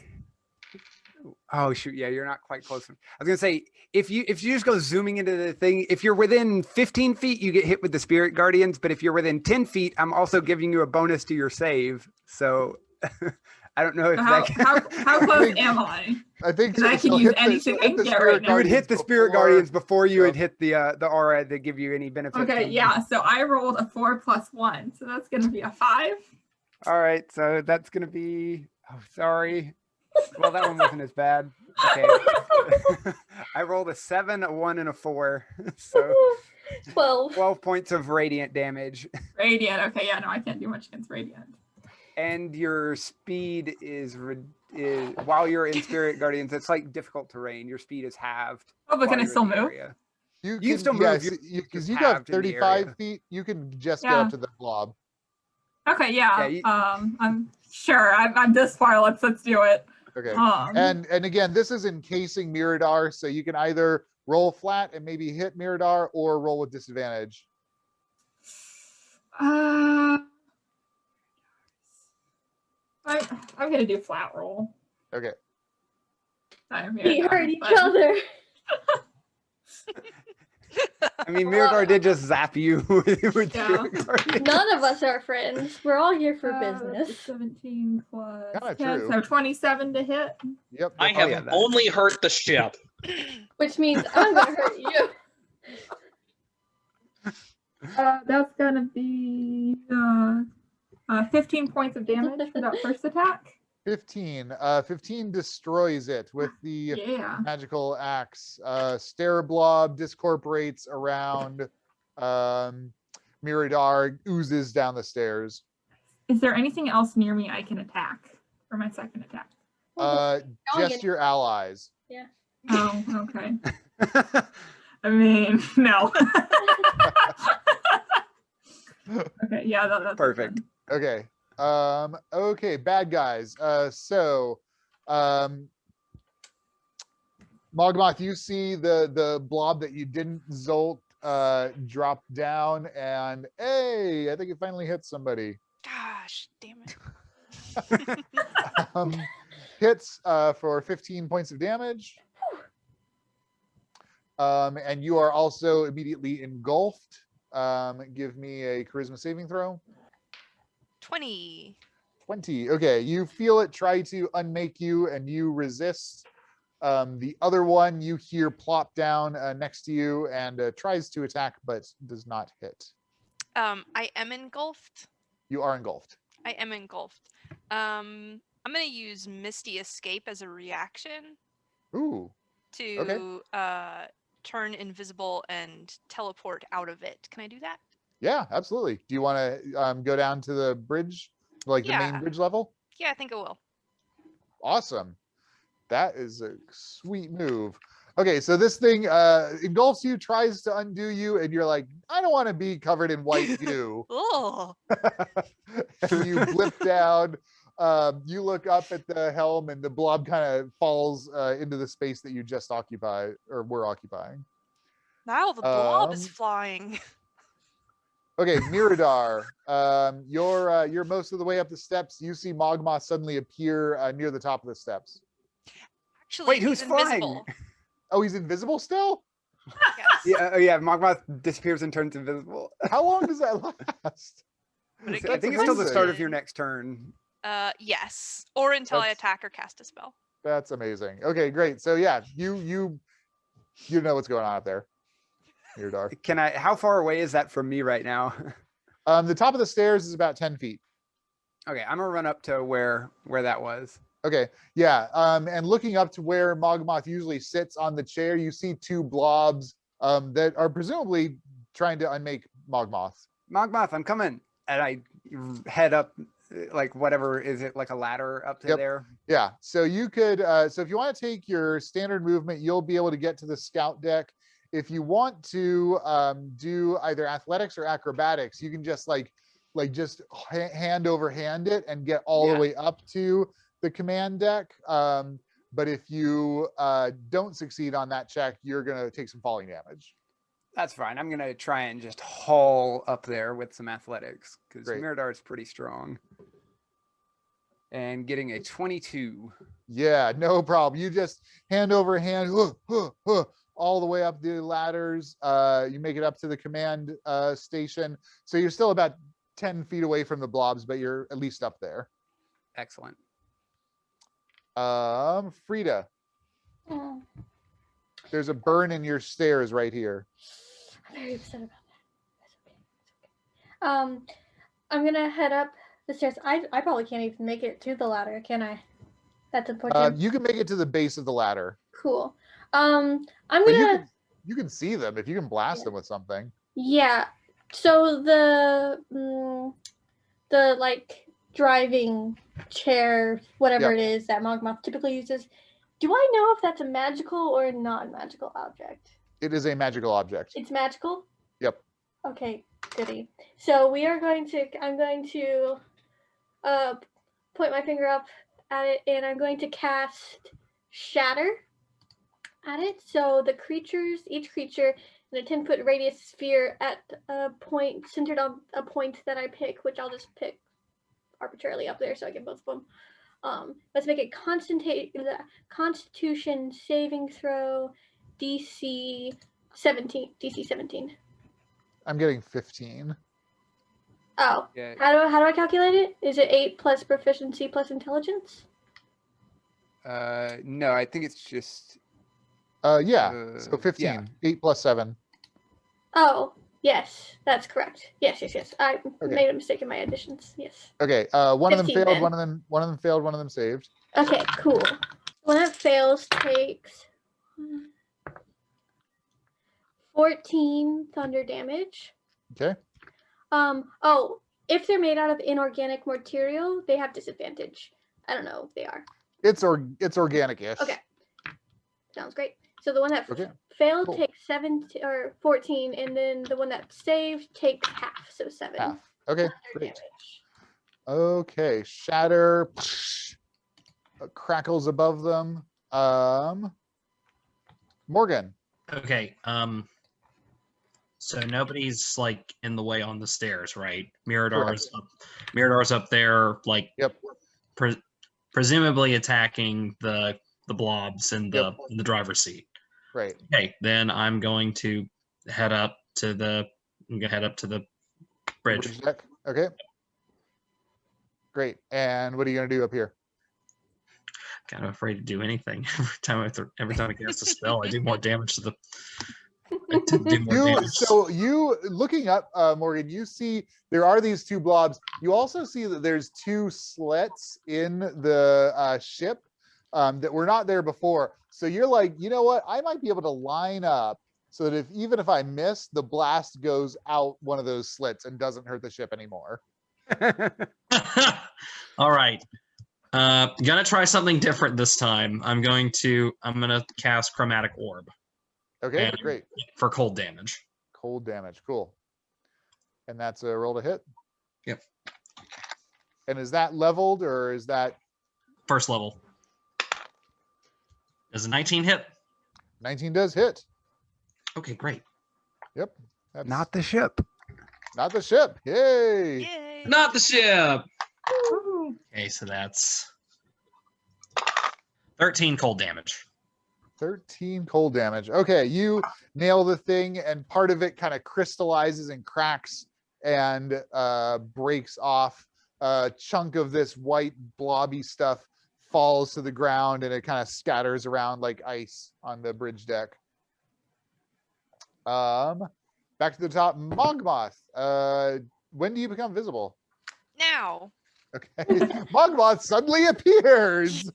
Oh shoot, yeah, you're not quite close. I was gonna say if you just go zooming into the thing, if you're within 15 feet, you get hit with the Spirit Guardians. But if you're within 10 feet, I'm also giving you a bonus to your save. So I don't know if How, that can... how close am I? I think 'Cause I so can use hit the- anything I hit the can get spirit right now. You would hit the spirit before- guardians before you would Yep. hit the aura that give you any benefit. Okay, yeah. So I rolled a 4 + 1, so that's gonna be a 5. All right, so that's gonna be. Oh, sorry. Well, that one wasn't as bad. Okay. I rolled a 7, a 1, and a 4. So 12. 12 points of radiant damage. Radiant. Okay, yeah. No, I can't do much against radiant. And your speed is while you're in spirit guardians, it's like difficult terrain. Your speed is halved. Oh, but while can I you're in still the move? area. You You can still yeah, move, because just you got halved in the 35 area. feet. You can just get Yeah. up to the blob. Okay, yeah. Yeah, I'm sure. I'm this far. Let's do it. Okay. Um, And again, this is encasing Miradar, so you can either roll flat and maybe hit Miradar or roll with disadvantage. I'm gonna do flat roll. Okay. We hurt each other. I mean, Mirador did just zap you with Yeah. spirit guardians. None of us are friends. We're all here for That's business. 17 plus Kinda 10, true. so 27 to hit. Yep. I yep. have yeah, that- only hurt the ship. Which means I'm gonna hurt you. That's gonna be 15 points of damage for that first attack. 15. 15 destroys it with the Yeah. magical axe. Stair blob discorporates around. Miradar oozes down the stairs. Is there anything else near me I can attack for my second attack? Just your allies. Oh, okay. I mean, no. Okay, yeah, that's Perfect. fine. Okay. Okay, bad guys. Mogmoth, you see the blob that you didn't Zolt drop down, and hey, I think it finally hit somebody. Gosh, damn it. Hits for 15 points of damage. And you are also immediately engulfed. Give me a charisma saving throw. 20. 20. Okay, you feel it try to unmake you, and you resist. The other one you hear plop down next to you and tries to attack, but does not hit. I am engulfed. You are engulfed. I am engulfed. I'm gonna use Misty Escape as a reaction Ooh. to turn invisible and teleport out of it. Can I do that? Yeah, absolutely. Do you want to go down to the bridge, like the main Yeah. bridge level? Yeah, I think I will. Awesome. That is a sweet move. Okay, so this thing engulfs you, tries to undo you, and you're like, I don't want to be covered in white goo. Oh, And you blip down. You look up at the helm, and the blob kind of falls into the space that you just occupied or were occupying. now the blob is Um, flying. Okay, Miradar, you're most of the way up the steps. You see Mogmoth suddenly appear near the top of the steps. Actually, Wait, who's he's flying? invisible. Oh, he's invisible still? Yes. Yeah, yeah. Mogmoth disappears and turns invisible. How long does that last? But it I gets think it's till the start of amazing. your next turn. Yes. Or until I That's- attack or cast a spell. That's amazing. Okay, great. So yeah, you know what's going on up there, Miradar. Can I? How far away is that from me right now? The top of the stairs is about 10 feet. Okay, I'm gonna run up to where that was. Okay, yeah. And looking up to where Mogmoth usually sits on the chair, you see two blobs that are presumably trying to unmake Mogmoth. Mogmoth, I'm coming, and I head up, like whatever is it, like a ladder up to Yep. there. Yeah, so you could, so if you want to take your standard movement, you'll be able to get to the scout deck. If you want to do either athletics or acrobatics, you can just just hand over hand it and get all Yeah. the way up to the command deck. But if you don't succeed on that check, you're going to take some falling damage. That's fine. I'm gonna try and just haul up there with some athletics because Great. Miradar is pretty strong. And getting a 22. Yeah, no problem. You just hand over hand, all the way up the ladders. You make it up to the command station. So you're still about 10 feet away from the blobs, but you're at least up there. Excellent. Frida, Oh, there's a burn in your stairs right here. I'm very upset about that. That's okay. That's okay. I'm gonna head up the stairs. I probably can't even make it to the ladder, can I? That's unfortunate. You can make it to the base of the ladder, Cool. I'm but gonna. you can see them if you can blast Yeah. them with something. Yeah. So the like driving chair, whatever Yep. it is that Mogmoth typically uses. Do I know if that's a magical or a non-magical object? It is a magical object. It's magical? Yep. Okay, goody. So we are going to, I'm going to point my finger up at it and I'm going to cast Shatter at it. So the creatures, each creature in a 10-foot radius sphere at a point centered on a point that I pick, which I'll just pick arbitrarily up there so I get both of them. Let's make it Constitution saving throw DC 17. DC 17. I'm getting 15. Oh, Yeah. how do I calculate it? Is it 8 plus proficiency plus intelligence? No, I think it's just. Yeah. So 15. Yeah. 8 plus 7. Oh, yes, that's correct. Yes. I Okay. made a mistake in my additions. Yes. Okay. One of them 15 failed. then. One of them failed. One of them saved. Okay, cool. One that fails takes 14 thunder damage. Okay. Oh, if they're made out of inorganic material, they have disadvantage. I don't know if they are. It's organic-ish. Okay. Sounds great. So the one that Okay. failed Cool. takes 17 or 14, and then the one that saved takes half, so 7. Half. Okay. thunder Great. damage. Okay. Shatter crackles above them. Morgan. Okay. So nobody's like in the way on the stairs, right? Miradar's up there, like Yep. presumably attacking the blobs in the driver's seat. Right. Okay, then I'm going to head up to the bridge. Bridge deck. Okay. Great. And what are you gonna do up here? Kind of afraid to do anything. Every time I cast a spell, I do more damage to the. I do more damage. So you looking up, Morgan, you see there are these two blobs. You also see that there's 2 slits in the ship that were not there before. So you're like, you know what? I might be able to line up so that even if I miss, the blast goes out one of those slits and doesn't hurt the ship anymore. All right. Gonna try something different this time. I'm gonna cast Chromatic Orb. Okay, And- great. For cold damage. Cold damage. Cool. And that's a roll to hit? Yep. And is that leveled or is that First level. Does a 19 hit? 19 does hit? Okay, great. Yep. That's Not the ship. not the ship. Yay. Yay! Not the ship. Okay, so that's 13 cold damage. 13 cold damage. Okay, you nail the thing and part of it kind of crystallizes and cracks and breaks off. A chunk of this white blobby stuff falls to the ground and it kind of scatters around like ice on the bridge deck. Back to the top, Mogmoth. When do you become visible? Now. Okay, Mogmoth suddenly appears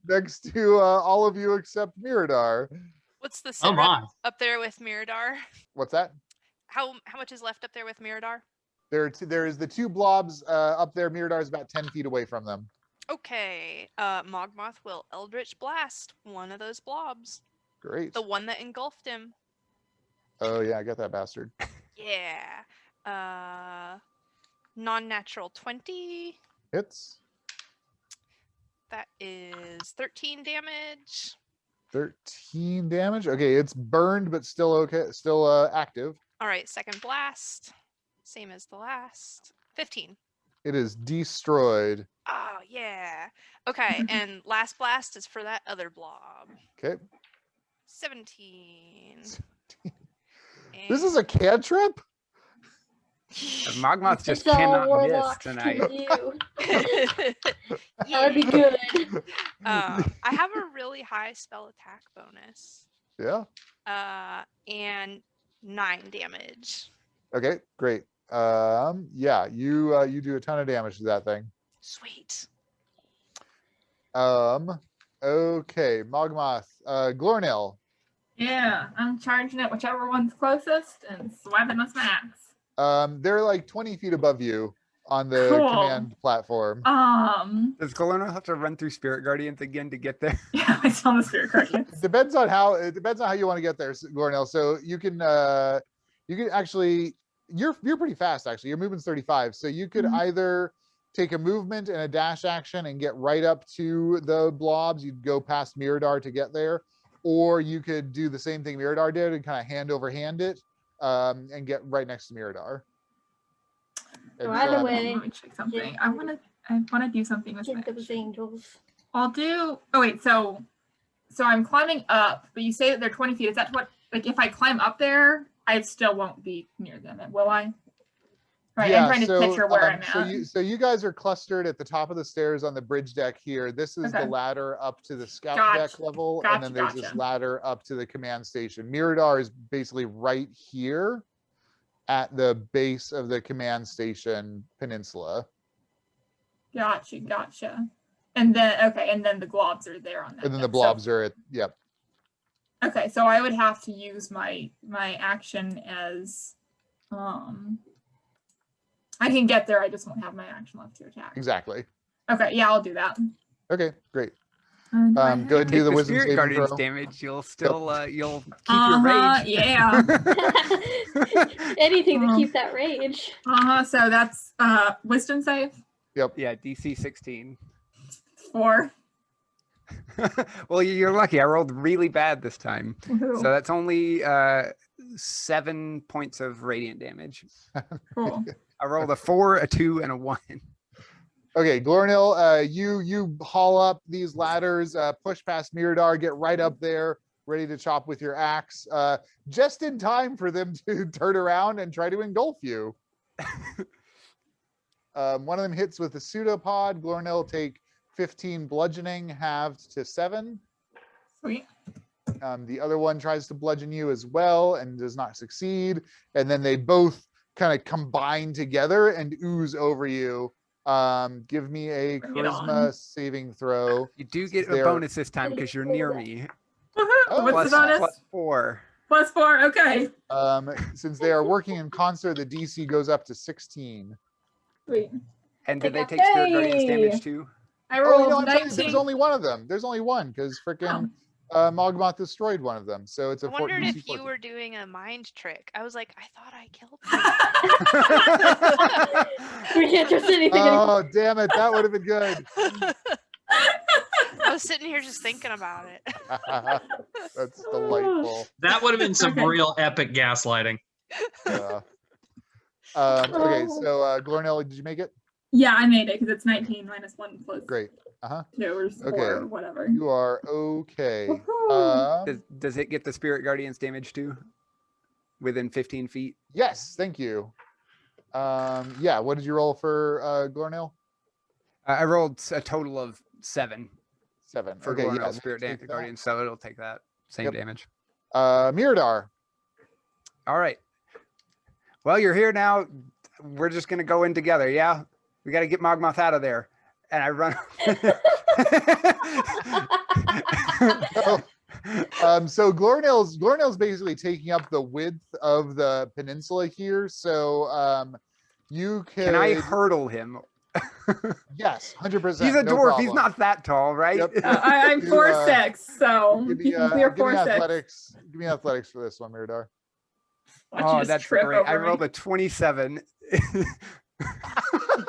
next to all of you except Miradar. What's the Oh sit my. up there with Miradar? What's that? How much is left up there with Miradar? There is the 2 blobs up there. Miradar is about 10 feet away from them. Okay. Mogmoth will Eldritch Blast one of those blobs. Great. The one that engulfed him. Oh yeah, I got that bastard. Yeah. Non-natural 20. Hits. That is 13 damage. 13 damage. Okay, it's burned but still okay, still active. All right, second blast. Same as the last. 15. It is destroyed. Oh, yeah. Okay, and last blast is for that other blob. Okay. 17. This is a cantrip? Mogmoth just It's all cannot miss warlocks tonight. can do. That Yeah. would be good. I have a really high spell attack bonus. Yeah. And 9 damage. Okay, great. Yeah, you do a ton of damage to that thing. Sweet. Okay, Mogmoth, Gloornil. Yeah, I'm charging it whichever one's closest and swiping with my axe. They're like 20 feet above you on the Cool. command platform. Does Gloornil have to run through Spirit Guardians again to get there? Yeah, I saw the spirit guardians. It depends on how you want to get there, Gloornil. So you can actually you're pretty fast actually. Your movement's 35, so you could either take a movement and a dash action and get right up to the blobs. You'd go past Miradar to get there, or you could do the same thing Miradar did and kind of hand over hand it and get right next to Miradar. So either way, Let me check something. I wanna do something with think of my those angels. I'll do. Oh wait, so I'm climbing up, but you say that they're 20 feet. Is that what? Like, if I climb up there, I still won't be near them, will I? Right. Yeah, I'm trying to picture where I'm at. So you guys are clustered at the top of the stairs on the bridge deck here. This is the Okay. ladder up to the scout Gotcha, deck level, and then there's this gotcha. ladder up to the command station. Miradar is basically right here at the base of the command station peninsula. Gotcha. And then the globs are there on that. And then the deck. blobs are at, yep. Okay, so I would have to use my action as I can get there, I just won't have my action left to attack. Exactly. Okay, yeah, I'll do that. Okay, great. Do I Go ahead and do Take the the wisdom Spirit saving Guardians throw. damage. You'll still you'll keep your rage. Yeah. Anything to keep that rage. So that's wisdom save Yeah, DC 16. 4. Well, you're lucky. I rolled really bad this time. Woohoo. So that's only 7 points of radiant damage. Cool. I rolled a 4, a 2, and a 1. Okay, Gloornil, you haul up these ladders, push past Miradar, get right up there, ready to chop with your axe, just in time for them to turn around and try to engulf you. One of them hits with a pseudopod. Gloornil take 15 bludgeoning, halved to 7. Sweet. The other one tries to bludgeon you as well and does not succeed. And then they both kind of combine together and ooze over you. Give me a Bring it on. charisma saving throw. You do get a There- bonus this time because you're near me. Woohoo. Oh, What's the bonus? Plus 4. Plus 4. Okay. Since they are working in concert, the DC goes up to 16. Sweet. And did they Okay. take Spirit Guardians damage too? I Oh, rolled you know, I'm sorry, 19. there's only one of them. There's only one because freaking Mogmoth destroyed one of them. So it's a I wondered DC if you 14. were doing a mind trick. I was like, I thought I killed him. We can't trust anything Oh, damn it. That would have been good. I was sitting here just thinking about it. That's delightful. That would have been some Okay. real epic gaslighting. Yeah. Okay, so Gloornil, did you make it? Yeah, I made it because it's 19 minus 1 plus Great. 2 or 4 Okay. or whatever. You are okay. Woohoo. Does it get the Spirit Guardians damage too? Within 15 feet? Yes, thank you. Yeah, what did you roll for Gloornil? I rolled a total of 7 7. for Okay, Gloornil yeah. Spirit take that. Guardians, so it'll take that same Yep. damage. Miradar. All right. Well, you're here now. We're just going to go in together, yeah? We got to get Mogmoth out of there. And I run. So Gloornil's basically taking up the width of the peninsula here. So you Can I hurdle him? Yes, 100%. He's a no dwarf. He's problem. not that tall, right? Yep. I'm You, 4'6", so Give me, he can clear give me 4'6". athletics. Give me athletics for this one, Miradar. Watch you Oh, just that's trip great. I over me. rolled a 27.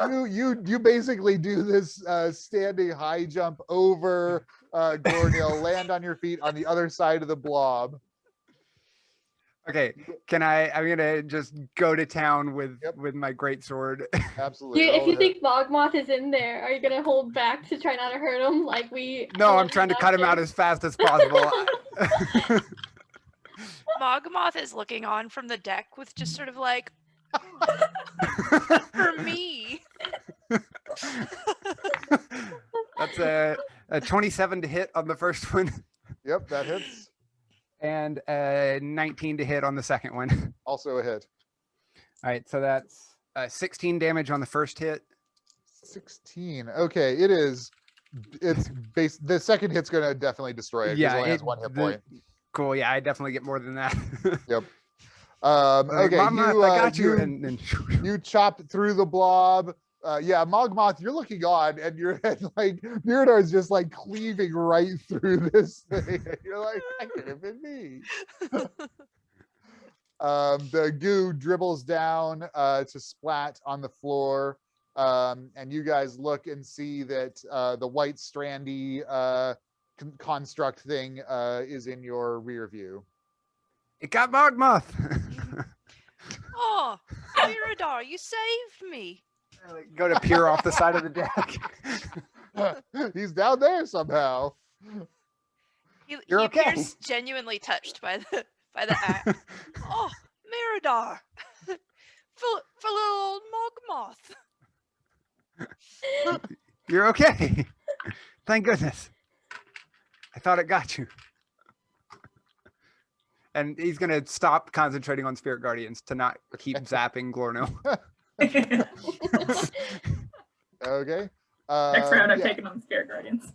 You basically do this standing high jump over Gloornil, land on your feet on the other side of the blob. Okay, I'm gonna just go to town with Yep. with my great sword. Absolutely. If roll you it. think Mogmoth is in there, are you gonna hold back to try not to hurt him? Like we. No, I'm trying to cut him out as fast as possible. Mogmoth is looking on from the deck with just sort of like, For me. That's a 27 to hit on the first one. Yep, that hits. And a 19 to hit on the second one. Also a hit. All right, so that's 16 damage on the first hit. 16. Okay, the second hit's gonna definitely destroy it. Yeah, it only has 1 hit point. Cool. Yeah, I definitely get more than that. Yep. Like, Okay, Mama, I got you. And then you chop through the blob. Yeah, Mogmoth, you're looking on, and you're like Miradar is just like cleaving right through this thing. You're like, that could have been me. The goo dribbles down to splat on the floor, and you guys look and see that the white strandy construct thing is in your rear view. it got Mogmoth. Oh, Miradar, you saved me. I, like, go to peer off the side of the deck. He's down there somehow. He You're okay. appears genuinely touched by the act. Oh, Miradar, for little old Mogmoth. You're okay. Thank goodness. I thought it got you. And he's gonna stop concentrating on Spirit Guardians to not keep zapping Gloornil. Okay. Next round, I'm yeah. taking on Spirit Guardians.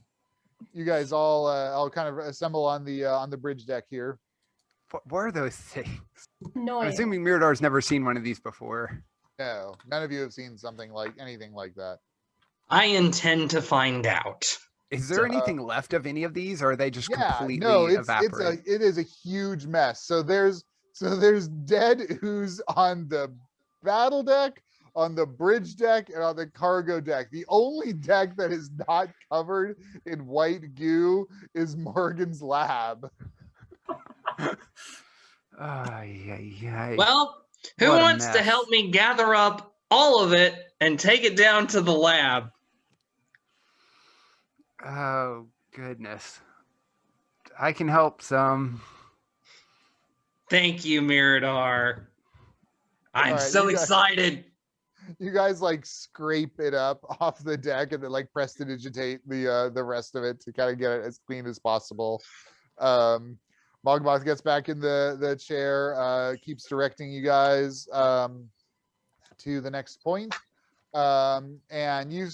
You guys all kind of assemble on the bridge deck here. What are those things? No, I'm assuming Miradar's never seen one of these before. No, none of you have seen anything like that. I intend to find out. Is there anything left of any of these, or are they just completely no, evaporated? it is a huge mess. So there's dead ooze on the battle deck, on the bridge deck, and on the cargo deck. The only deck that is not covered in white goo is Morgan's lab. Well, who What a wants to mess. help me gather up all of it and take it down to the lab? Oh, goodness. I can help some. Thank you, Miradar. I'm All right, so you guys- excited. You guys like scrape it up off the deck and then like prestidigitate the rest of it to kind of get it as clean as possible. Mogmoth gets back in the chair, keeps directing you guys to the next point. And you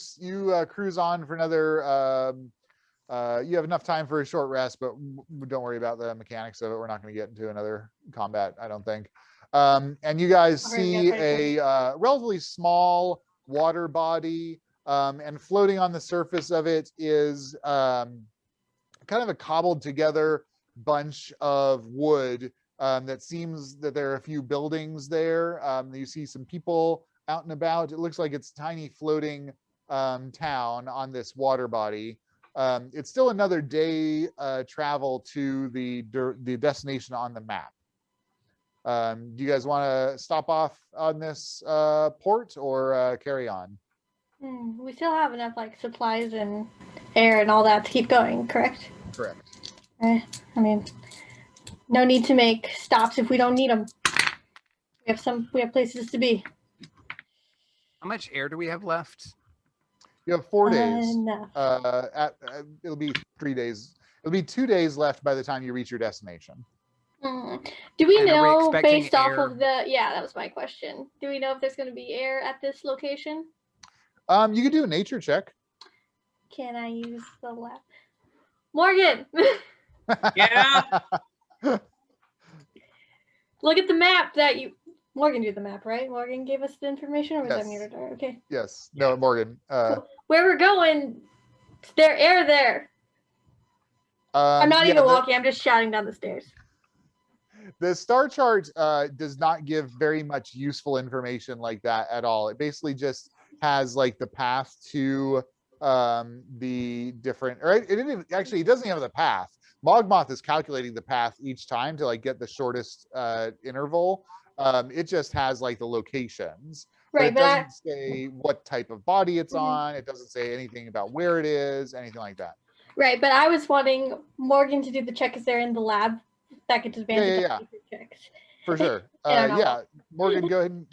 cruise on for another you have enough time for a short rest, but don't worry about the mechanics of it. We're not going to get into another combat, I don't think. And you guys see a relatively small water body, and floating on the surface of it is kind of a cobbled together bunch of wood that seems that there are a few buildings there. You see some people out and about. It looks like it's a tiny floating town on this water body. It's still another day travel to the destination on the map. Do you guys want to stop off on this port or carry on? We still have enough like supplies and air and all that to keep going, correct? Correct. I mean, no need to make stops if we don't need them. We have places to be. How much air do we have left? You have 4 days. Enough. It'll be 3 days. It'll be 2 days left by the time you reach your destination. Do we And are we know expecting based off air? of the? Yeah, that was my question. Do we know if there's going to be air at this location? You can do a nature check. Can I use the lab? Morgan, Yeah. look at the map that you. Morgan did the map, right? Morgan gave us the information, or was that Yes. Miradar? Okay. Yes. No, Morgan. Where we're going, is there air there? I'm not yeah, even walking. I'm just shouting down the stairs. The star chart does not give very much useful information like that at all. It basically just has like the path to the different, or it didn't even, actually, it doesn't have the path. Mogmoth is calculating the path each time to like get the shortest interval. It just has like the locations. Right, But it doesn't say what type of body it's Mhm. on. It doesn't say anything about where it is, anything like that. Right, but I was wanting Morgan to do the check because they're in the lab. That gets advantage Yeah. of future checks. For sure. I don't know. Yeah, Morgan, go ahead and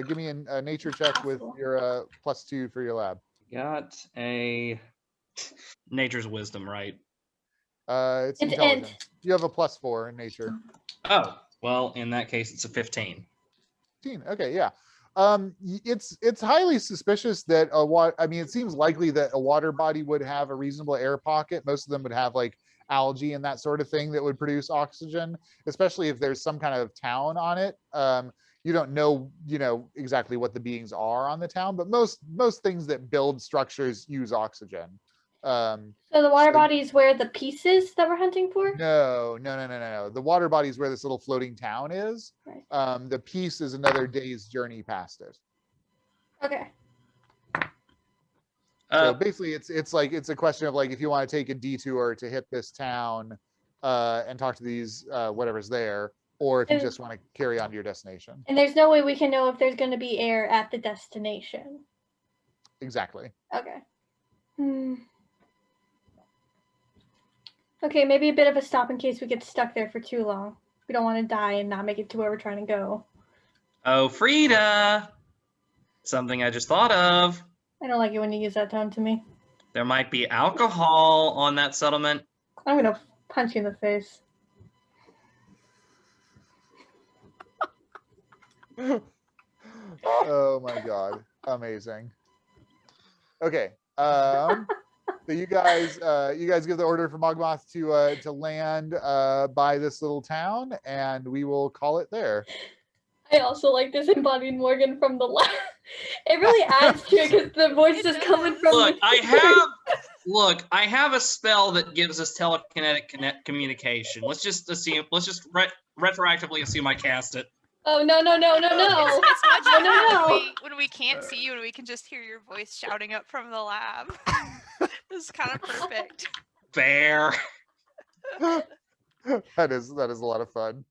give me a nature check with Possible. your +2 for your lab. Got a nature's wisdom, right? It's It's intelligence. int. You have a +4 in nature. Oh, well, in that case, it's a 15. 15. Okay, yeah. It's highly suspicious that I mean, it seems likely that a water body would have a reasonable air pocket. Most of them would have like algae and that sort of thing that would produce oxygen, especially if there's some kind of town on it. You don't know, exactly what the beings are on the town, but most things that build structures use oxygen. So the water body is where the pieces that we're hunting for? No. The water body is where this little floating town is. Right. The piece is another day's journey past it. Okay. So basically, it's a question of like if you want to take a detour to hit this town and talk to these whatever's there, or if you just want to carry on to your destination. And there's no way we can know if there's going to be air at the destination. Exactly. Okay. Okay, maybe a bit of a stop in case we get stuck there for too long. We don't want to die and not make it to where we're trying to go. Oh, Frida! Something I just thought of. I don't like it when you use that tone to me. There might be alcohol on that settlement. I'm going to punch you in the face. Oh my god, amazing. Okay, so you guys give the order for Mogmoth to land by this little town, and we will call it there. I also like this embodied Morgan from the lab. It really adds to it because the voice is coming from. Look, I have a spell that gives us telekinetic communication. Let's just retroactively assume I cast it. Oh no! It's much better No. when we can't see you and we can just hear your voice shouting up from the lab. This is kind of perfect. Fair. That is a lot of fun.